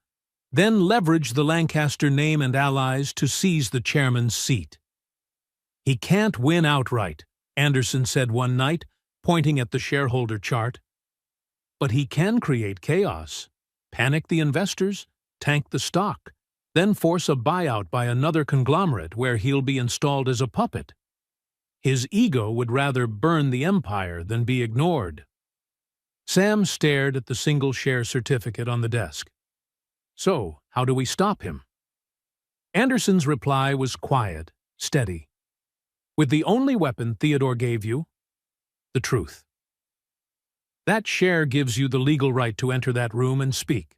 S1: then leverage the Lancaster name and allies to seize the chairman's seat. "He can't win outright," Anderson said one night, pointing at the shareholder chart. "But he can create chaos, panic the investors, tank the stock, then force a buyout by another conglomerate where he'll be installed as a puppet. His ego would rather burn the empire than be ignored." Sam stared at the single share certificate on the desk. "So, how do we stop him?" Anderson's reply was quiet, steady. "With the only weapon Theodore gave you, the truth. That share gives you the legal right to enter that room and speak.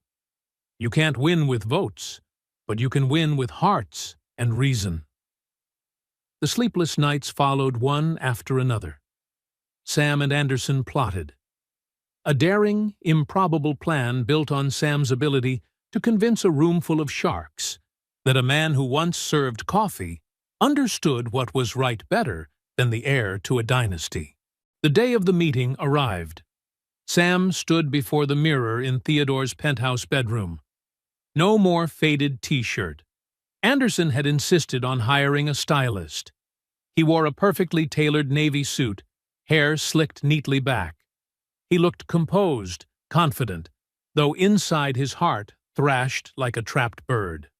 S1: You can't win with votes, but you can win with hearts and reason." The sleepless nights followed one after another. Sam and Anderson plotted. A daring, improbable plan built on Sam's ability to convince a roomful of sharks that a man who once served coffee understood what was right better than the heir to a dynasty. The day of the meeting arrived. Sam stood before the mirror in Theodore's penthouse bedroom. No more faded t-shirt. Anderson had insisted on hiring a stylist. He wore a perfectly tailored navy suit, hair slicked neatly back. He looked composed, confident, though inside his heart thrashed like a trapped bird.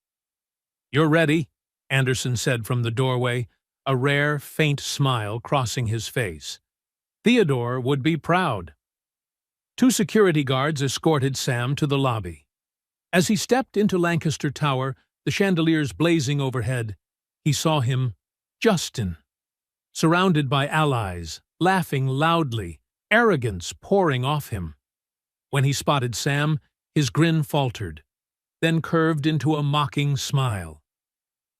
S1: "You're ready," Anderson said from the doorway, a rare, faint smile crossing his face. Theodore would be proud. 2 security guards escorted Sam to the lobby. As he stepped into Lancaster Tower, the chandeliers blazing overhead, he saw him, Justin, surrounded by allies, laughing loudly, arrogance pouring off him. When he spotted Sam, his grin faltered, then curved into a mocking smile.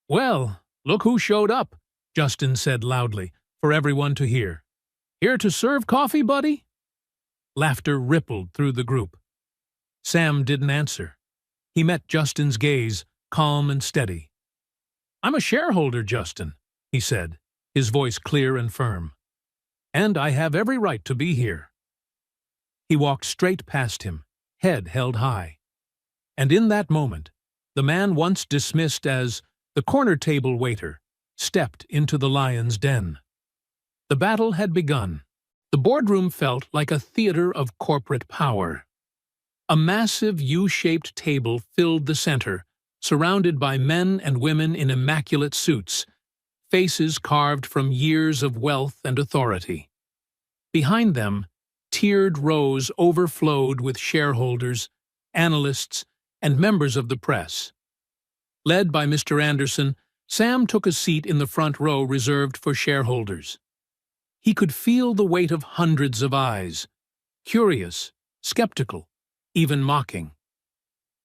S1: "Well, look who showed up," Justin said loudly, for everyone to hear. "Here to serve coffee, buddy?" Laughter rippled through the group. Sam didn't answer. He met Justin's gaze, calm and steady. "I'm a shareholder, Justin," he said, his voice clear and firm. "And I have every right to be here." He walked straight past him, head held high. And in that moment, the man once dismissed as the corner table waiter stepped into the lion's den. The battle had begun. The boardroom felt like a theater of corporate power. A massive U-shaped table filled the center, surrounded by men and women in immaculate suits, faces carved from years of wealth and authority. Behind them, tiered rows overflowed with shareholders, analysts, and members of the press. Led by Mr. Anderson, Sam took a seat in the front row reserved for shareholders. He could feel the weight of hundreds of eyes, curious, skeptical, even mocking.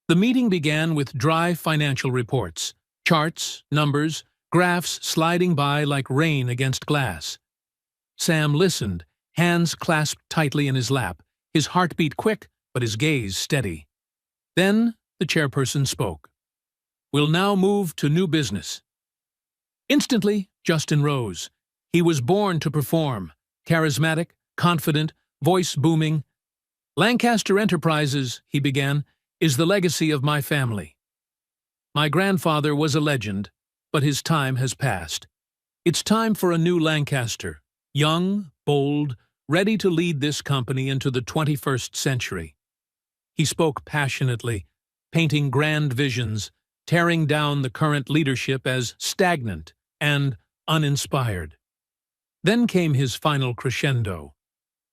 S1: The meeting began with dry financial reports, charts, numbers, graphs sliding by like rain against glass. Sam listened, hands clasped tightly in his lap, his heartbeat quick, but his gaze steady. Then the chairperson spoke. "We'll now move to new business." Instantly, Justin rose. He was born to perform, charismatic, confident, voice booming. "Lancaster Enterprises," he began, "is the legacy of my family. My grandfather was a legend, but his time has passed. It's time for a new Lancaster, young, bold, ready to lead this company into the 21st century. He spoke passionately, painting grand visions, tearing down the current leadership as stagnant and uninspired. Then came his final crescendo.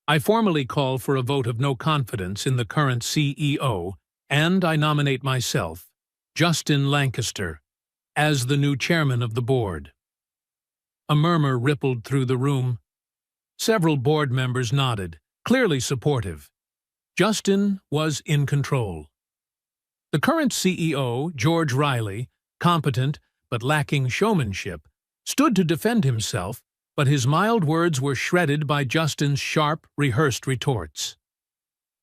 S1: "I formally call for a vote of no confidence in the current CEO, and I nominate myself, Justin Lancaster, as the new chairman of the board." A murmur rippled through the room. Several board members nodded, clearly supportive. Justin was in control. The current CEO, George Riley, competent but lacking showmanship, stood to defend himself, but his mild words were shredded by Justin's sharp, rehearsed retorts.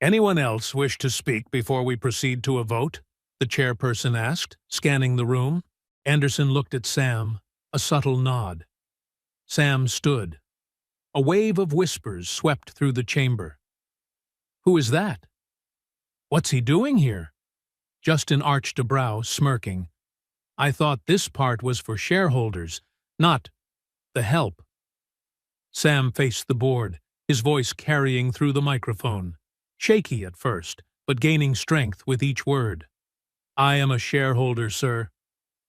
S1: "Anyone else wish to speak before we proceed to a vote?" the chairperson asked, scanning the room. Anderson looked at Sam, a subtle nod. Sam stood. A wave of whispers swept through the chamber. "Who is that? What's he doing here?" Justin arched a brow, smirking. "I thought this part was for shareholders, not the help." Sam faced the board, his voice carrying through the microphone, shaky at first, but gaining strength with each word. "I am a shareholder, sir.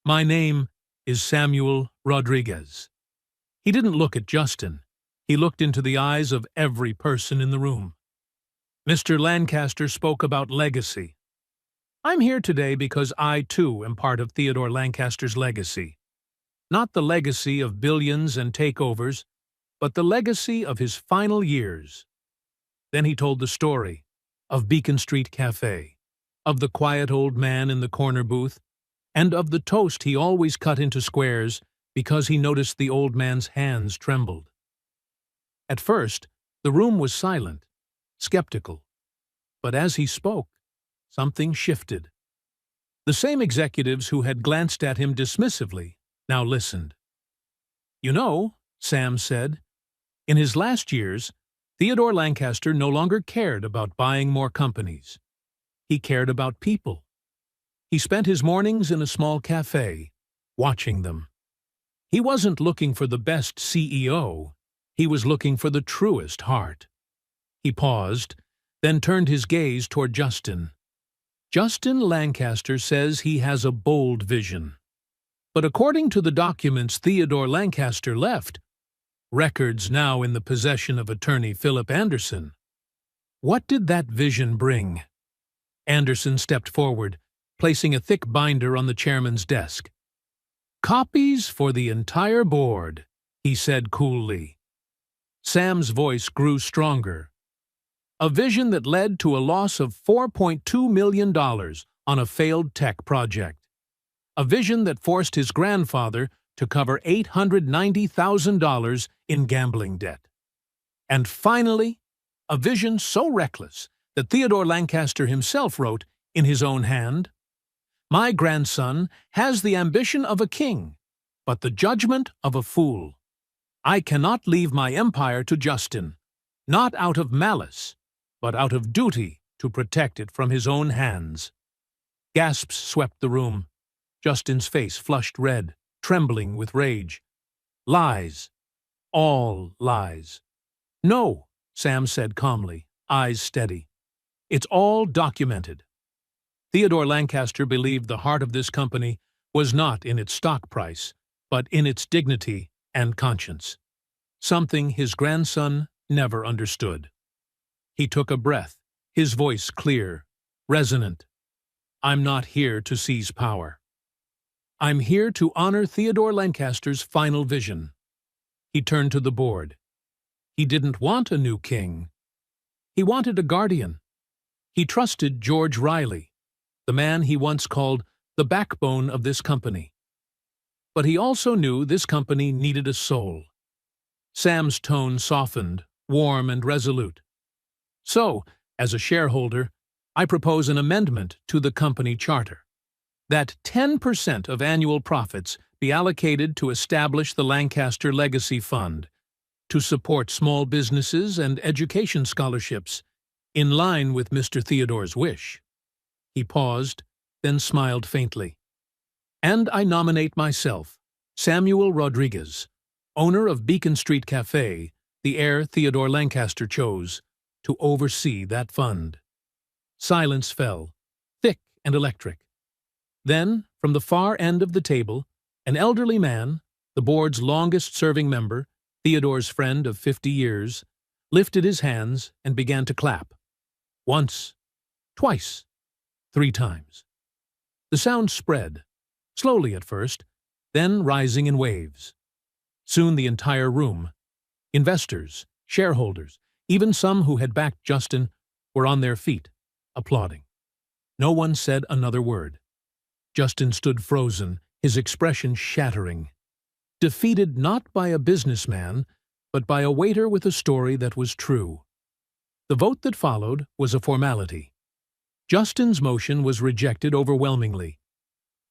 S1: My name is Samuel Rodriguez." He didn't look at Justin. He looked into the eyes of every person in the room. Mr. Lancaster spoke about legacy. "I'm here today because I, too, am part of Theodore Lancaster's legacy. Not the legacy of billions and takeovers, but the legacy of his final years." Then he told the story of Beacon Street Cafe, of the quiet old man in the corner booth, and of the toast he always cut into squares because he noticed the old man's hands trembled. At first, the room was silent, skeptical. But as he spoke, something shifted. The same executives who had glanced at him dismissively now listened. "You know," Sam said, "in his last years, Theodore Lancaster no longer cared about buying more companies. He cared about people. He spent his mornings in a small cafe, watching them. He wasn't looking for the best CEO. He was looking for the truest heart." He paused, then turned his gaze toward Justin. "Justin Lancaster says he has a bold vision. But according to the documents Theodore Lancaster left, records now in the possession of attorney Philip Anderson, what did that vision bring?" Anderson stepped forward, placing a thick binder on the chairman's desk. "Copies for the entire board," he said coolly. Sam's voice grew stronger. "A vision that led to a loss of $4.2 million on a failed tech project. A vision that forced his grandfather to cover $890,000 in gambling debt. And finally, a vision so reckless that Theodore Lancaster himself wrote in his own hand, 'My grandson has the ambition of a king, but the judgment of a fool. I cannot leave my empire to Justin, not out of malice, but out of duty to protect it from his own hands.'" Gasps swept the room. Justin's face flushed red, trembling with rage. "Lies. All lies." "No," Sam said calmly, eyes steady. "It's all documented. Theodore Lancaster believed the heart of this company was not in its stock price, but in its dignity and conscience, something his grandson never understood." He took a breath, his voice clear, resonant. "I'm not here to seize power. I'm here to honor Theodore Lancaster's final vision." He turned to the board. He didn't want a new king. He wanted a guardian. He trusted George Riley, the man he once called the backbone of this company. But he also knew this company needed a soul. Sam's tone softened, warm and resolute. "So, as a shareholder, I propose an amendment to the company charter, that 10% of annual profits be allocated to establish the Lancaster Legacy Fund, to support small businesses and education scholarships, in line with Mr. Theodore's wish." He paused, then smiled faintly. "And I nominate myself, Samuel Rodriguez, owner of Beacon Street Cafe, the heir Theodore Lancaster chose, to oversee that fund." Silence fell, thick and electric. Then, from the far end of the table, an elderly man, the board's longest-serving member, Theodore's friend of 50 years, lifted his hands and began to clap. Once, twice, 3 times. The sound spread, slowly at first, then rising in waves. Soon the entire room, investors, shareholders, even some who had backed Justin, were on their feet, applauding. No one said another word. Justin stood frozen, his expression shattering. Defeated not by a businessman, but by a waiter with a story that was true. The vote that followed was a formality. Justin's motion was rejected overwhelmingly.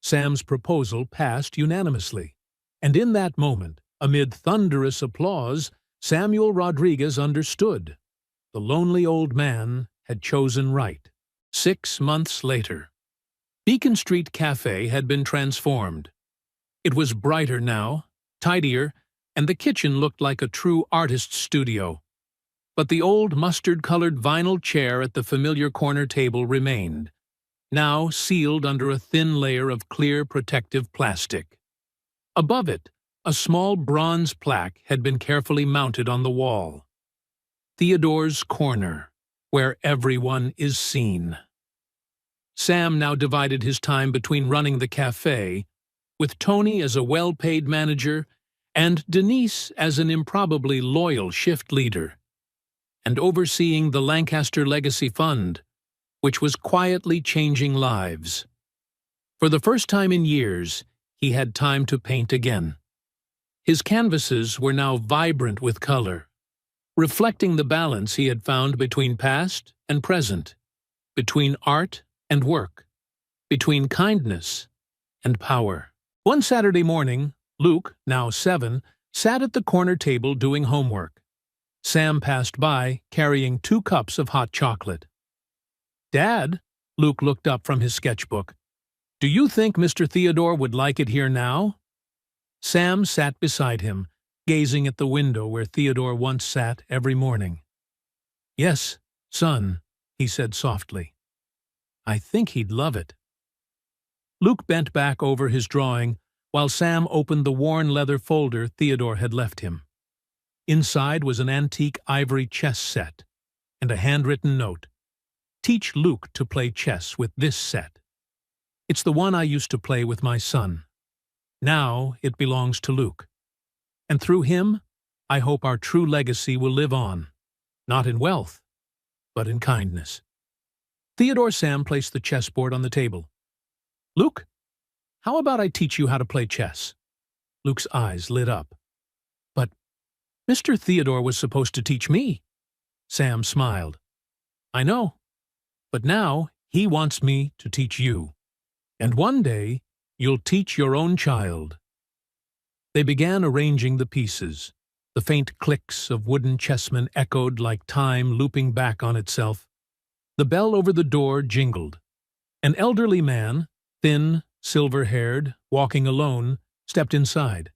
S1: Sam's proposal passed unanimously. And in that moment, amid thunderous applause, Samuel Rodriguez understood. The lonely old man had chosen right. 6 months later, Beacon Street Cafe had been transformed. It was brighter now, tidier, and the kitchen looked like a true artist's studio. But the old mustard-colored vinyl chair at the familiar corner table remained, now sealed under a thin layer of clear protective plastic. Above it, a small bronze plaque had been carefully mounted on the wall. "Theodore's Corner, where everyone is seen." Sam now divided his time between running the cafe, with Tony as a well-paid manager and Denise as an improbably loyal shift leader, and overseeing the Lancaster Legacy Fund, which was quietly changing lives. For the first time in years, he had time to paint again. His canvases were now vibrant with color, reflecting the balance he had found between past and present, between art and work, between kindness and power. One Saturday morning, Luke, now 7, sat at the corner table doing homework. Sam passed by, carrying 2 cups of hot chocolate. "Dad," Luke looked up from his sketchbook, "do you think Mr. Theodore would like it here now?" Sam sat beside him, gazing at the window where Theodore once sat every morning. "Yes, son," he said softly. "I think he'd love it." Luke bent back over his drawing while Sam opened the worn leather folder Theodore had left him. Inside was an antique ivory chess set and a handwritten note. "Teach Luke to play chess with this set. It's the one I used to play with my son. Now it belongs to Luke. And through him, I hope our true legacy will live on, not in wealth, but in kindness." Theodore Sam placed the chessboard on the table. "Luke, how about I teach you how to play chess?" Luke's eyes lit up. "But Mr. Theodore was supposed to teach me." Sam smiled. "I know, but now he wants me to teach you. And one day, you'll teach your own child." They began arranging the pieces. The faint clicks of wooden chessmen echoed like time looping back on itself. The bell over the door jingled. An elderly man, thin, silver-haired, walking alone, stepped inside.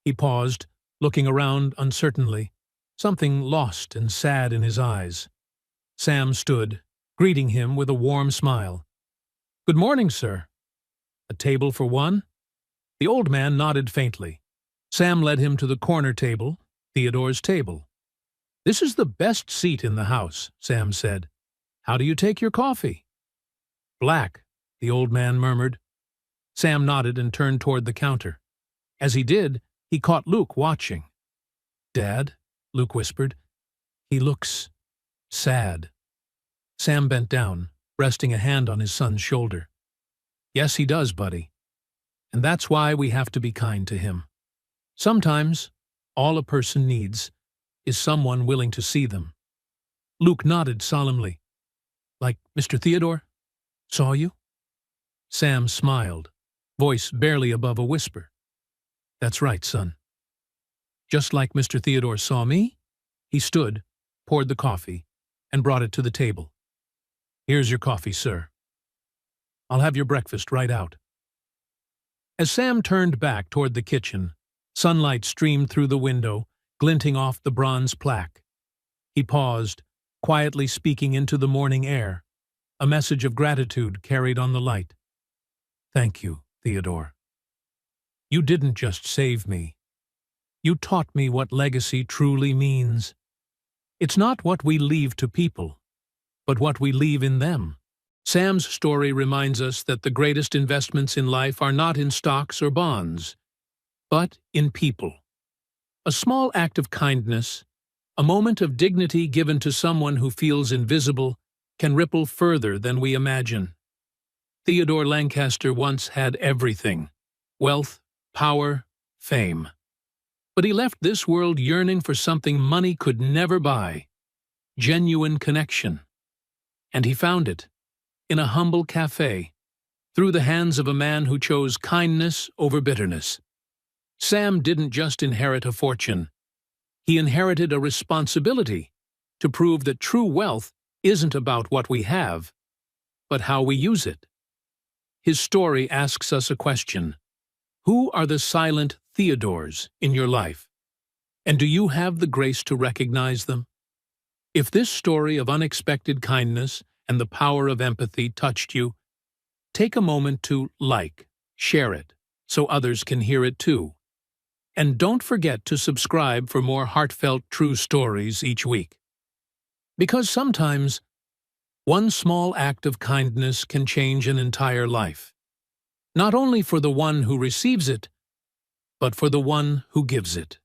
S1: He paused, looking around uncertainly, something lost and sad in his eyes. Sam stood, greeting him with a warm smile. "Good morning, sir. A table for one?" The old man nodded faintly. Sam led him to the corner table, Theodore's table. "This is the best seat in the house," Sam said. "How do you take your coffee?" "Black," the old man murmured. Sam nodded and turned toward the counter. As he did, he caught Luke watching. "Dad," Luke whispered, "he looks sad." Sam bent down, resting a hand on his son's shoulder. "Yes, he does, buddy. And that's why we have to be kind to him. Sometimes, all a person needs is someone willing to see them." Luke nodded solemnly. "Like Mr. Theodore? Saw you?" Sam smiled, voice barely above a whisper. "That's right, son. Just like Mr. Theodore saw me." He stood, poured the coffee, and brought it to the table. "Here's your coffee, sir. I'll have your breakfast right out." As Sam turned back toward the kitchen, sunlight streamed through the window, glinting off the bronze plaque. He paused, quietly speaking into the morning air, a message of gratitude carried on the light. "Thank you, Theodore. You didn't just save me. You taught me what legacy truly means. It's not what we leave to people, but what we leave in them." Sam's story reminds us that the greatest investments in life are not in stocks or bonds, but in people. A small act of kindness, a moment of dignity given to someone who feels invisible, can ripple further than we imagine. Theodore Lancaster once had everything: wealth, power, fame. But he left this world yearning for something money could never buy: genuine connection. And he found it in a humble cafe, through the hands of a man who chose kindness over bitterness. Sam didn't just inherit a fortune. He inherited a responsibility to prove that true wealth isn't about what we have, but how we use it. His story asks us a question: who are the silent Theodores in your life? And do you have the grace to recognize them? If this story of unexpected kindness and the power of empathy touched you, take a moment to share it, so others can hear it too. And don't forget to subscribe for more heartfelt true stories each week. Because sometimes, one small act of kindness can change an entire life. Not only for the one who receives it, but for the one who gives it.